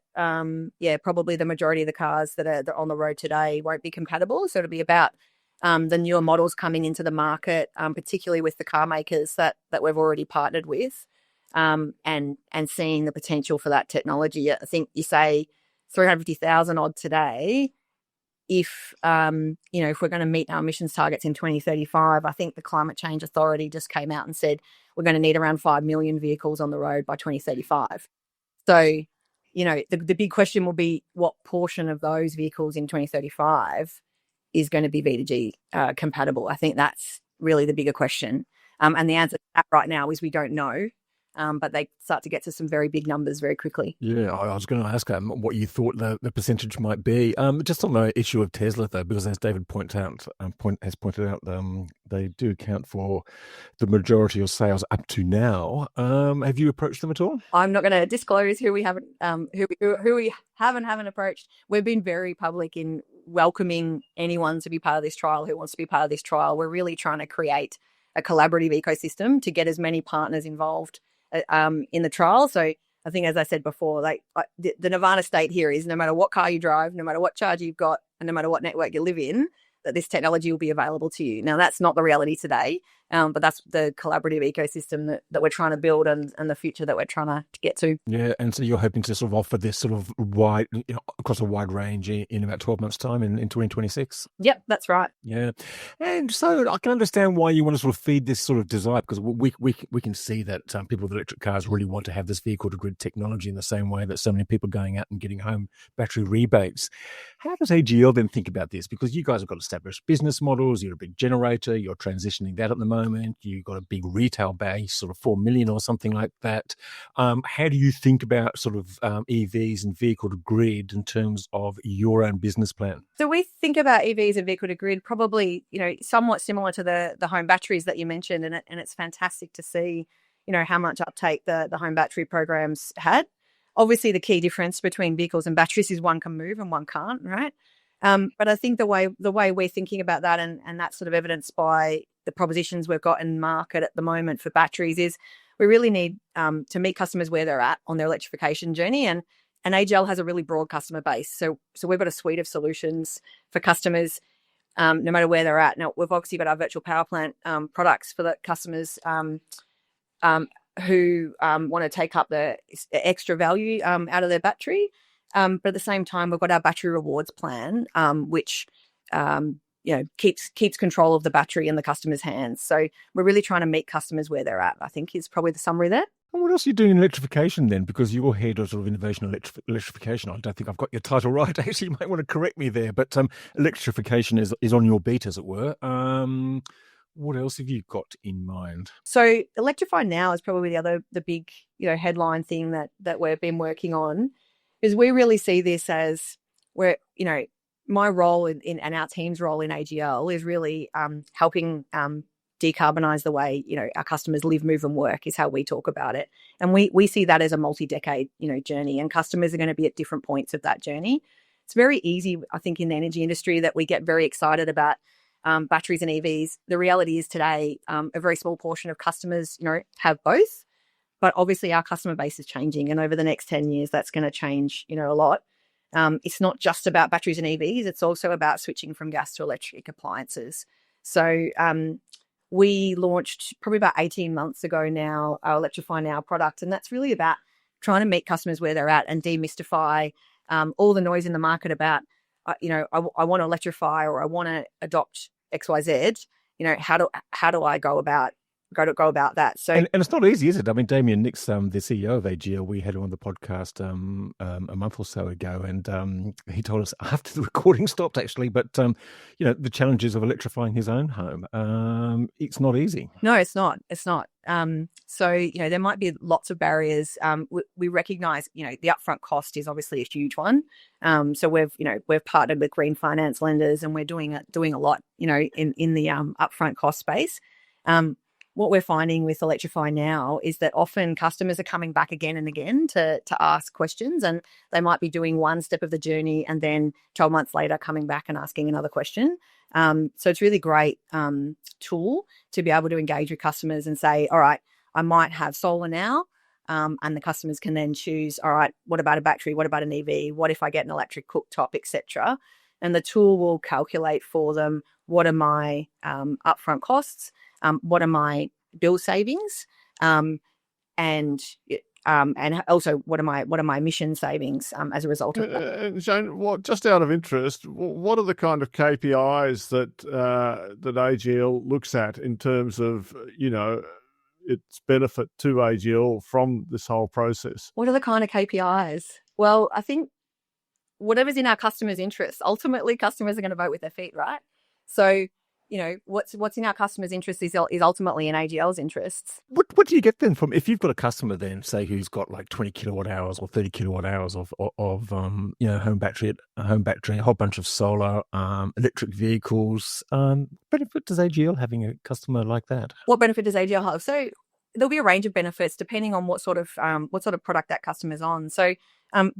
Speaker 5: probably the majority of the cars that are on the road today won't be compatible. So it'll be about the newer models coming into the market, particularly with the car makers that we've already partnered with. And seeing the potential for that technology. I think you say 350,000 odd today. If we're going to meet our emissions targets in 2035, I think the Climate Change Authority just came out and said we're going to need around 5 million vehicles on the road by 2035. So, the big question will be what portion of those vehicles in 2035 is going to be V2G compatible. I think that's really the bigger question. And the answer to that right now is we don't know. But they start to get to some very big numbers very quickly.
Speaker 2: Yeah, I was going to ask what you thought the percentage might be. Just on the issue of Tesla, though, because as David has pointed out, they do account for the majority of sales up to now. Have you approached them at all?
Speaker 5: I'm not going to disclose who we haven't haven't approached. We've been very public in welcoming anyone to be part of this trial who wants to be part of this trial. We're really trying to create a collaborative ecosystem to get as many partners involved in the trial. So I think, as I said before, the Nirvana state here is no matter what car you drive, no matter what charger you've got, and no matter what network you live in, that this technology will be available to you. Now, that's not the reality today, but that's the collaborative ecosystem that we're trying to build and the future that we're trying to get to.
Speaker 2: Yeah, and so you're hoping to sort of offer this sort of wide, across a wide range in about 12 months' time in 2026?
Speaker 5: Yep, that's right.
Speaker 2: Yeah. And so I can understand why you want to sort of feed this sort of desire, because we can see that people with electric cars really want to have this vehicle-to-grid technology in the same way that so many people are going out and getting home battery rebates. How does AGL then think about this? Because you guys have got established business models, you're a big generator, you're transitioning that at the moment, you've got a big retail base, sort of 4 million or something like that. How do you think about sort of EVs and vehicle-to-grid in terms of your own business plan?
Speaker 5: So we think about EVs and vehicle-to-grid probably, somewhat similar to the home batteries that you mentioned, and it's fantastic to see, how much uptake the home battery programs had. Obviously, the key difference between vehicles and batteries is one can move and one can't, right? But I think the way we're thinking about that, and that's sort of evidenced by the propositions we've got in market at the moment for batteries, is we really need to meet customers where they're at on their electrification journey. And AGL has a really broad customer base. So we've got a suite of solutions for customers no matter where they're at. Now, we've obviously got our virtual power plant products for the customers who want to take up the extra value out of their battery. But at the same time, we've got our battery rewards plan, which keeps control of the battery in the customer's hands. So we're really trying to meet customers where they're at, I think, is probably the summary there.
Speaker 2: And what else are you doing in electrification then? Because you're head of sort of innovation electrification. I don't think I've got your title right. Actually, you might want to correct me there. But electrification is on your beat, as it were. What else have you got in mind?
Speaker 5: So Electrify Now is probably the big headline thing that we've been working on, is we really see this as where my role and our team's role in AGL is really helping decarbonize the way our customers live, move, and work, is how we talk about it. And we see that as a multi-decade journey, and customers are going to be at different points of that journey. It's very easy, I think, in the energy industry that we get very excited about batteries and EVs. The reality is today, a very small portion of customers, have both. But obviously our customer base is changing, and over the next 10 years, that's going to change, a lot. It's not just about batteries and EVs. It's also about switching from gas to electric appliances. So we launched probably about 18 months ago now our Electrify Now product, and that's really about trying to meet customers where they're at and demystify all the noise in the market about, I want to electrify, or I want to adopt XYZ. How do I go about that? So
Speaker 2: and it's not easy, is it? I mean, Damien Nix, the CEO of AGL, we had him on the podcast a month or so ago, and he told us after the recording stopped, actually, but the challenges of electrifying his own home. It's not easy.
Speaker 5: No, it's not. So there might be lots of barriers. We recognise the upfront cost is obviously a huge one. So we've partnered with green finance lenders, and we're doing a lot in the upfront cost space. What we're finding with Electrify Now is that often customers are coming back again and again to ask questions, and they might be doing one step of the journey and then 12 months later coming back and asking another question. So it's really great tool to be able to engage with customers and say, all right, I might have solar now, and the customers can then choose, all right, what about a battery? What about an EV? What if I get an electric cooktop, etc.? And the tool will calculate for them, what are my upfront costs? What are my bill savings, and also what are my emission savings as a result of that?
Speaker 3: Jane, just out of interest, what are the kind of KPIs that AGL looks at in terms of its benefit to AGL from this whole process?
Speaker 5: What are the kind of KPIs? Well, I think whatever's in our customers' interests. Ultimately, customers are going to vote with their feet, right? So, what's in our customers' interests is ultimately in AGL's interests.
Speaker 2: What do you get then from, if you've got a customer then, say, who's got like 20 kilowatt hours or 30 kilowatt hours of home battery, a whole bunch of solar, electric vehicles? Benefit does AGL having a customer like that?
Speaker 5: What benefit does AGL have? So there'll be a range of benefits depending on what sort of product that customer's on. So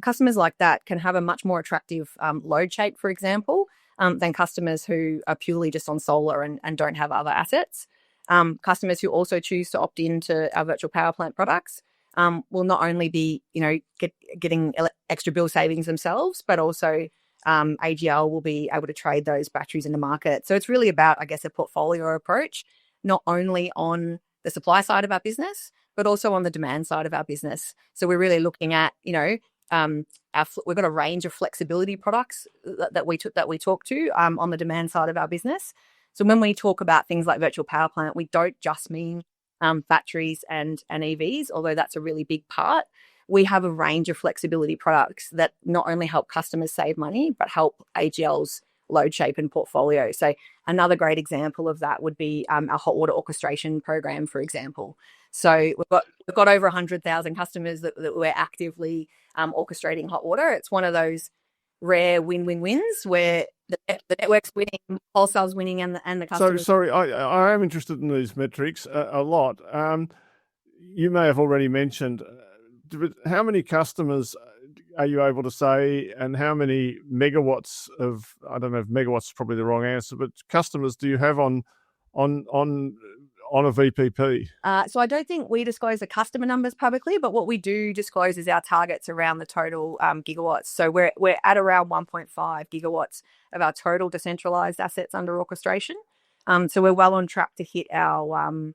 Speaker 5: customers like that can have a much more attractive load shape, for example, than customers who are purely just on solar and don't have other assets. Customers who also choose to opt into our virtual power plant products will not only be, getting extra bill savings themselves, but also AGL will be able to trade those batteries in the market. So it's really about, I guess, a portfolio approach, not only on the supply side of our business, but also on the demand side of our business. So we're really looking at, we've got a range of flexibility products that we talk to on the demand side of our business. So when we talk about things like virtual power plant, we don't just mean batteries and EVs, although that's a really big part. We have a range of flexibility products that not only help customers save money, but help AGL's load shape and portfolio. So another great example of that would be our hot water orchestration program, for example. So we've got over 100,000 customers that we're actively orchestrating hot water. It's one of those rare win-win-wins where the network's winning, wholesale's winning, and the customers.
Speaker 3: So sorry, I am interested in these metrics a lot. You may have already mentioned, how many customers are you able to say, and how many megawatts of, I don't know if megawatts is probably the wrong answer, but customers do you have on a VPP?
Speaker 5: So I don't think we disclose the customer numbers publicly, but what we do disclose is our targets around the total gigawatts. So we're at around 1.5 gigawatts of our total decentralized assets under orchestration. So we're well on track to hit our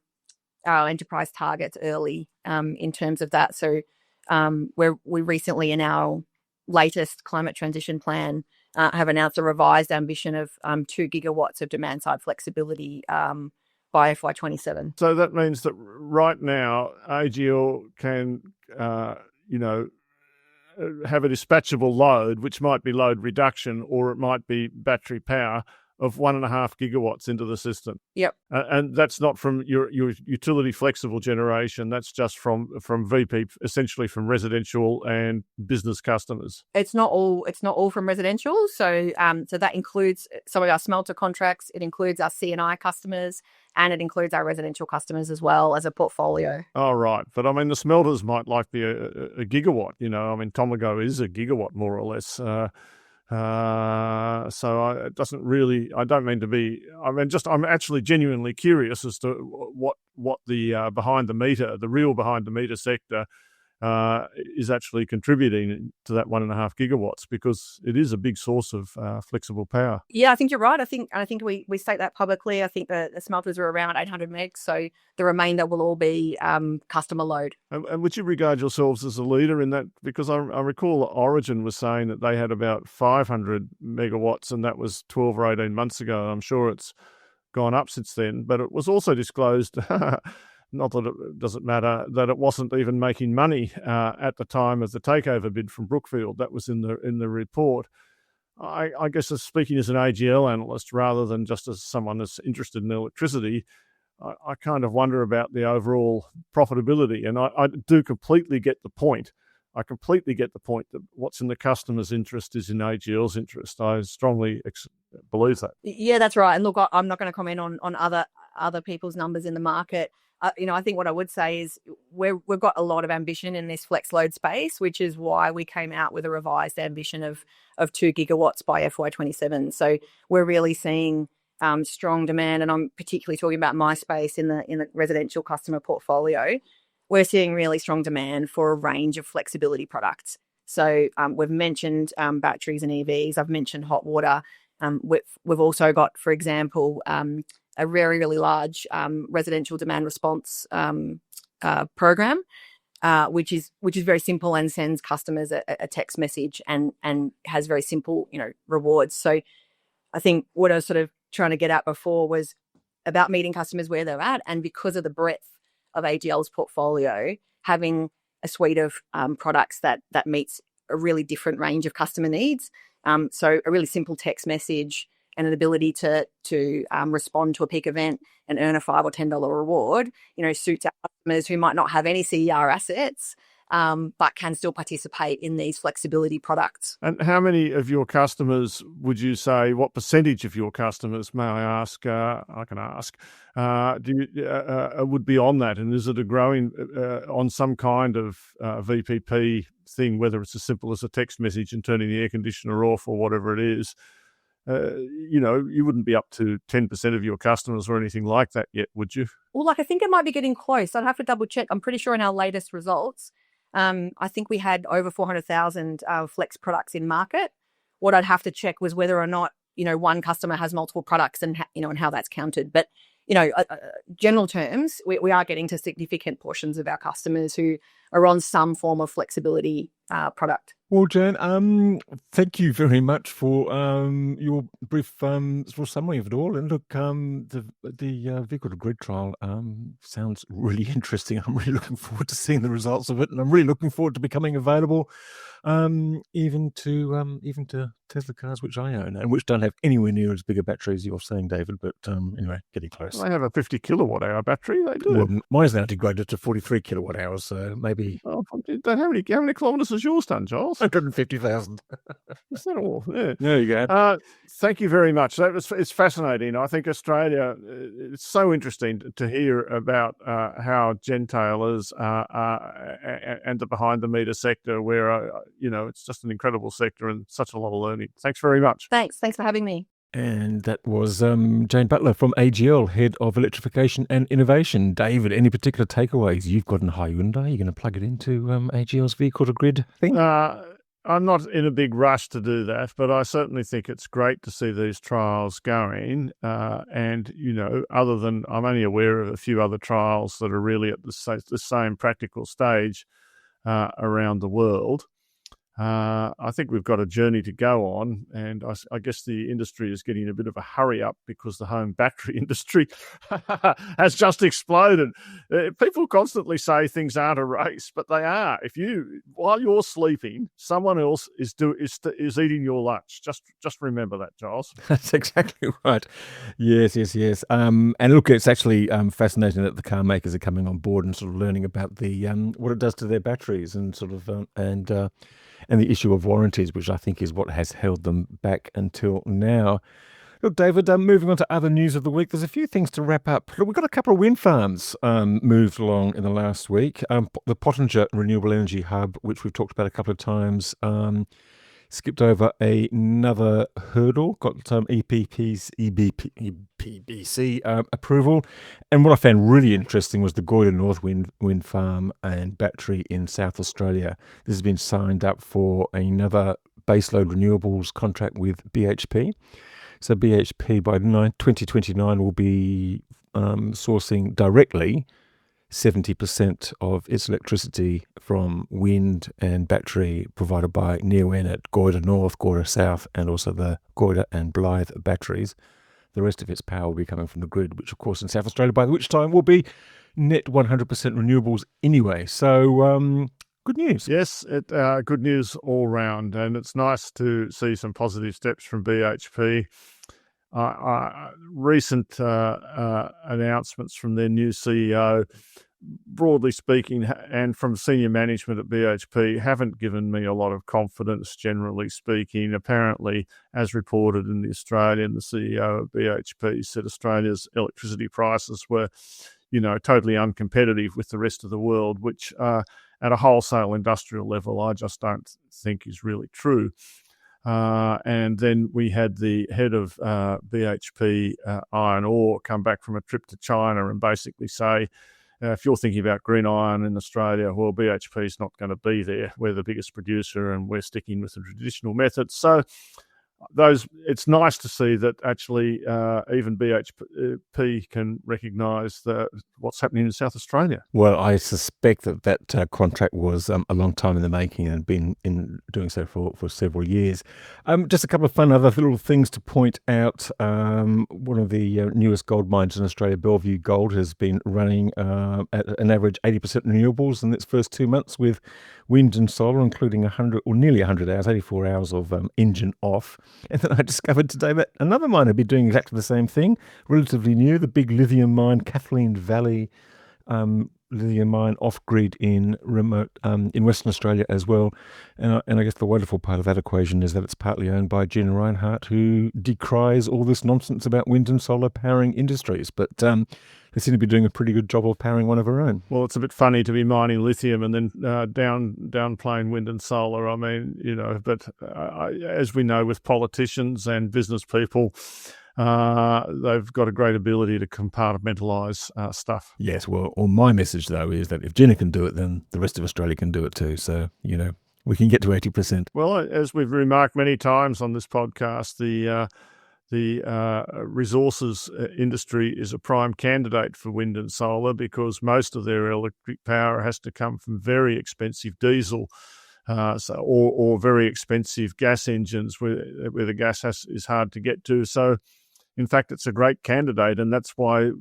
Speaker 5: enterprise targets early in terms of that. So we recently, in our latest climate transition plan, have announced a revised ambition of 2 gigawatts of demand side flexibility by FY27.
Speaker 3: So that means that right now AGL can, have a dispatchable load, which might be load reduction, or it might be battery power, of 1.5 gigawatts into the system.
Speaker 5: Yep.
Speaker 3: And that's not from your utility flexible generation. That's just from VP, essentially from residential and business customers.
Speaker 5: It's not all from residential. So so that includes some of our smelter contracts. It includes our C&I customers, and it includes our residential customers as well as a portfolio.
Speaker 3: Oh, right. But I mean, the smelters might be a gigawatt. Tomago is a gigawatt more or less. So it doesn't really, I don't mean to be, I'm actually genuinely curious as to what the the real behind the meter sector is actually contributing to that 1.5 gigawatts, because it is a big source of flexible power.
Speaker 5: Yeah, I think you're right. I think we state that publicly. I think the smelters are around 800 megs, so the remainder will all be customer load.
Speaker 3: And would you regard yourselves as a leader in that? Because I recall Origin was saying that they had about 500 megawatts, and that was 12 or 18 months ago. I'm sure it's gone up since then, but it was also disclosed not that it doesn't matter, that it wasn't even making money at the time of the takeover bid from Brookfield. That was in the report. I guess, speaking as an AGL analyst rather than just as someone that's interested in electricity, I kind of wonder about the overall profitability. And I do completely get the point. I completely get the point that what's in the customer's interest is in AGL's interest. I strongly believe that.
Speaker 5: Yeah, that's right. And look, I'm not going to comment on other people's numbers in the market. I think what I would say is we've got a lot of ambition in this flex load space, which is why we came out with a revised ambition of 2 gigawatts by FY27. So we're really seeing strong demand, and I'm particularly talking about my space in the residential customer portfolio. We're seeing really strong demand for a range of flexibility products. So we've mentioned batteries and EVs. I've mentioned hot water. We've also got, for example, a very, really large residential demand response program, which is very simple and sends customers a text message and has very simple, rewards. So I think what I was sort of trying to get at before was about meeting customers where they're at, and because of the breadth of AGL's portfolio, having a suite of products that meets a really different range of customer needs. So a really simple text message and an ability to respond to a peak event and earn a $5 or $10 reward, suits our customers who might not have any CER assets, but can still participate in these flexibility products.
Speaker 3: And how many of your customers would you say, what percentage of your customers, may I ask, I can ask, would be on that? And is it a growing, on some kind of VPP thing, whether it's as simple as a text message and turning the air conditioner off or whatever it is? you wouldn't be up to 10% of your customers or anything like that yet, would you?
Speaker 5: Well, I think it might be getting close. I'd have to double check. I'm pretty sure in our latest results, I think we had over 400,000 Flex products in market. What I'd have to check was whether or not, one customer has multiple products and, and how that's counted. But, general terms, we are getting to significant portions of our customers who are on some form of flexibility product.
Speaker 2: Well, Jan, thank you very much for your brief summary of it all. And look, the vehicle to grid trial sounds really interesting. I'm really looking forward to seeing the results of it, and I'm really looking forward to becoming available, even to Tesla cars which I own and which don't have anywhere near as big a battery as you're saying, David. But anyway, getting close.
Speaker 3: They have a 50 kilowatt hour battery. They do.
Speaker 2: Well, mine's now degraded to 43 kilowatt hours, so maybe.
Speaker 3: Oh, how many kilometres has yours done, Giles?
Speaker 2: 150,000.
Speaker 3: Is that all? Yeah.
Speaker 2: There you go.
Speaker 3: Thank you very much. It's fascinating. I think Australia, it's so interesting to hear about how gentailers and the behind the meter sector, where it's just an incredible sector and such a lot of learning. Thanks very much.
Speaker 5: Thanks for having me.
Speaker 2: And that was Jane Butler from AGL, Head of Electrification and Innovation. David, any particular takeaways you've got in Hyundai? You're going to plug it into AGL's vehicle to grid thing?
Speaker 3: I'm not in a big rush to do that, but I certainly think it's great to see these trials going. And, other than I'm only aware of a few other trials that are really at the same practical stage around the world. I think we've got a journey to go on, and I guess the industry is getting a bit of a hurry up because the home battery industry has just exploded. People constantly say things aren't a race, but they are. While you're sleeping, someone else is eating your lunch. Just remember that, Giles.
Speaker 2: That's exactly right. Yes. And look, it's actually fascinating that the car makers are coming on board and sort of learning about the what it does to their batteries and sort of and the issue of warranties, which I think is what has held them back until now. Look, David, moving on to other news of the week, there's a few things to wrap up. Look, we've got a couple of wind farms moved along in the last week. The Pottinger Renewable Energy Hub, which we've talked about a couple of times, skipped over another hurdle, got some EPBC approval. And what I found really interesting was the Goyder North Wind Farm and battery in South Australia. This has been signed up for another baseload renewables contract with BHP. So BHP by 2029 will be sourcing directly 70% of its electricity from wind and battery provided by Neoen at Goyder North, Goyder South, and also the Goyder and Blythe batteries. The rest of its power will be coming from the grid, which, of course, in South Australia, by which time will be net 100% renewables anyway. So, good news.
Speaker 3: Yes, good news all round, and it's nice to see some positive steps from BHP. Recent announcements from their new CEO, broadly speaking, and from senior management at BHP, haven't given me a lot of confidence, generally speaking. Apparently, as reported in The Australian, the CEO of BHP said Australia's electricity prices were, totally uncompetitive with the rest of the world, which at a wholesale industrial level, I just don't think is really true. And then we had the head of BHP Iron Ore come back from a trip to China and basically say, if you're thinking about green iron in Australia, well, BHP is not going to be there. We're the biggest producer and we're sticking with the traditional methods. So it's nice to see that actually even BHP can recognise what's happening in South Australia.
Speaker 2: Well, I suspect that contract was a long time in the making and been in doing so for several years. Just a couple of fun other little things to point out. One of the newest gold mines in Australia, Bellevue Gold, has been running at an average 80% renewables in its first 2 months with wind and solar, including 100 or nearly 100 hours, 84 hours of engine off. And then I discovered today that another mine had been doing exactly the same thing, relatively new, the big lithium mine, Kathleen Valley lithium mine, off-grid in Western Australia as well. And I guess the wonderful part of that equation is that it's partly owned by Gina Rinehart, who decries all this nonsense about wind and solar powering industries. But they seem to be doing a pretty good job of powering one of our own.
Speaker 3: Well, it's a bit funny to be mining lithium and then downplaying wind and solar. I mean, but as we know with politicians and business people, they've got a great ability to compartmentalise stuff.
Speaker 2: Yes, well, my message, though, is that if Jenna can do it, then the rest of Australia can do it too. So, we can get to 80%.
Speaker 3: Well, as we've remarked many times on this podcast, the resources industry is a prime candidate for wind and solar because most of their electric power has to come from very expensive diesel or very expensive gas engines where the gas is hard to get to. So, in fact, it's a great candidate, and that's why,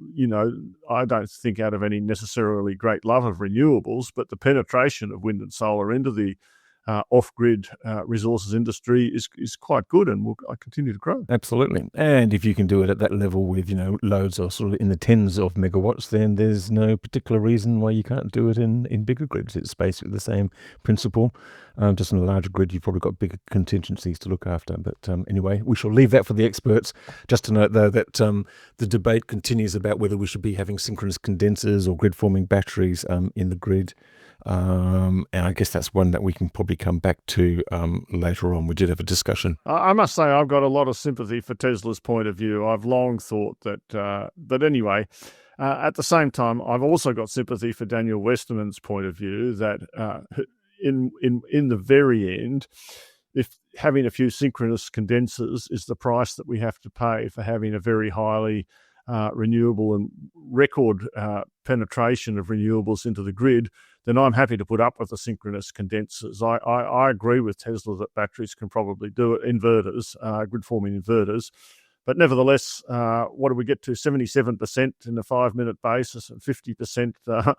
Speaker 3: I don't think out of any necessarily great love of renewables, but the penetration of wind and solar into the off-grid resources industry is quite good and will continue to grow.
Speaker 2: Absolutely. And if you can do it at that level with, loads or sort of in the tens of megawatts, then there's no particular reason why you can't do it in bigger grids. It's basically the same principle. Just in a larger grid, you've probably got bigger contingencies to look after. But anyway, we shall leave that for the experts. Just to note, though, that the debate continues about whether we should be having synchronous condensers or grid-forming batteries in the grid. And I guess that's one that we can probably come back to later on. We did have a discussion.
Speaker 3: I must say I've got a lot of sympathy for Tesla's point of view. I've long thought that, but anyway, at the same time, I've also got sympathy for Daniel Westerman's point of view that in the very end, if having a few synchronous condensers is the price that we have to pay for having a very highly renewable and record penetration of renewables into the grid, then I'm happy to put up with the synchronous condensers. I agree with Tesla that batteries can probably do it, inverters, grid-forming inverters. But nevertheless, what do we get to? 77% in a 5-minute basis and 50%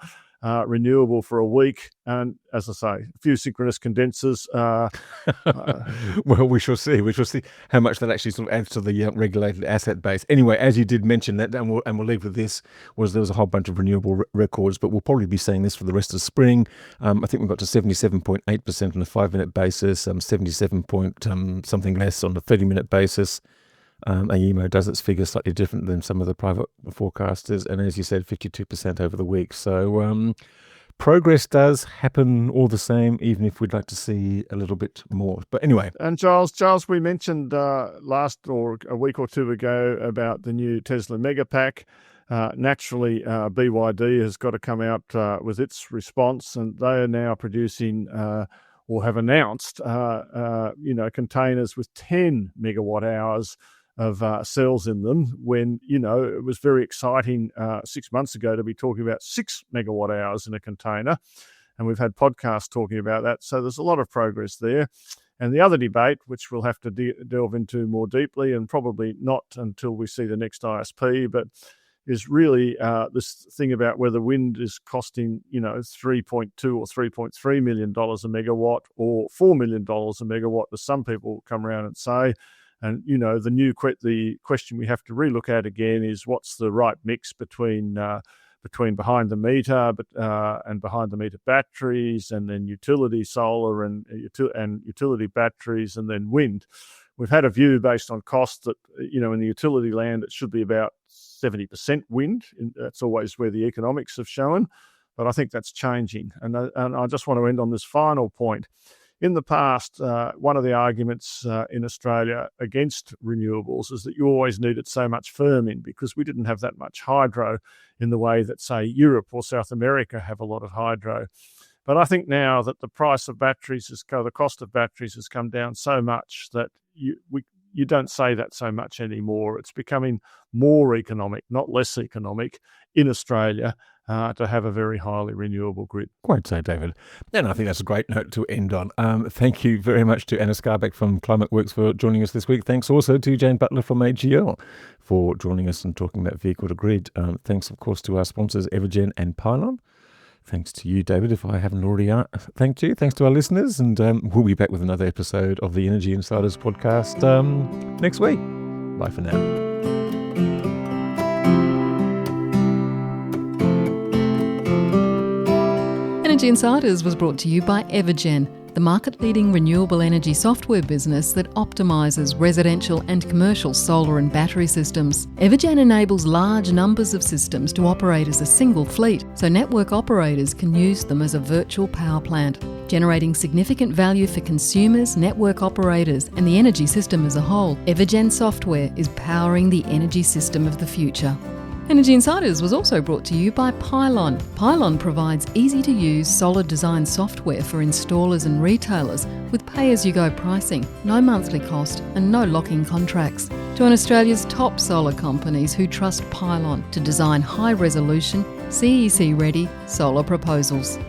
Speaker 3: renewable for a week. And as I say, a few synchronous condensers.
Speaker 2: Well, we shall see. We shall see how much that actually sort of adds to the regulated asset base. Anyway, as you did mention that, and we'll leave with this, there was a whole bunch of renewable records, but we'll probably be saying this for the rest of spring. I think we got to 77.8% on a 5-minute basis, 77 point something less on a 30-minute basis. AEMO does its figures slightly different than some of the private forecasters, and as you said, 52% over the week. So progress does happen all the same, even if we'd like to see a little bit more. But anyway.
Speaker 3: And Giles, we mentioned last or a week or two ago about the new Tesla Megapack. Naturally, BYD has got to come out with its response, and they are now producing or have announced, containers with 10 megawatt hours of cells in them when, it was very exciting 6 months ago to be talking about 6 megawatt hours in a container. And we've had podcasts talking about that. So there's a lot of progress there. And the other debate, which we'll have to delve into more deeply and probably not until we see the next ISP, but is really this thing about whether wind is costing, $3.2 or $3.3 million a megawatt or $4 million a megawatt, as some people come around and say. And, the question we have to relook at again is what's the right mix between behind the meter and behind the meter batteries, and then utility solar and utility batteries, and then wind. We've had a view based on cost that, in the utility land, it should be about 70% wind. That's always where the economics have shown. But I think that's changing. And I just want to end on this final point. In the past, one of the arguments in Australia against renewables is that you always needed so much firming because we didn't have that much hydro in the way that, say, Europe or South America have a lot of hydro. But I think now that the cost of batteries has come down so much that you don't say that so much anymore. It's becoming more economic, not less economic, in Australia to have a very highly renewable grid.
Speaker 2: Quite so, David. And I think that's a great note to end on. Thank you very much to Anna Skarbek from Climateworks for joining us this week. Thanks also to Jane Butler from AGL for joining us and talking about vehicle to grid. Thanks, of course, to our sponsors, Evergen and Pylon. Thanks to you, David, if I haven't already thanked you. Thanks to our listeners, and we'll be back with another episode of the Energy Insiders podcast next week. Bye for now.
Speaker 1: Energy Insiders was brought to you by Evergen, the market-leading renewable energy software business that optimises residential and commercial solar and battery systems. Evergen enables large numbers of systems to operate as a single fleet, so network operators can use them as a virtual power plant, generating significant value for consumers, network operators and the energy system as a whole. Evergen software is powering the energy system of the future. Energy Insiders was also brought to you by Pylon. Pylon provides easy-to-use solar design software for installers and retailers with pay-as-you-go pricing, no monthly cost and no lock-in contracts. Join Australia's top solar companies who trust Pylon to design high-resolution, CEC-ready solar proposals.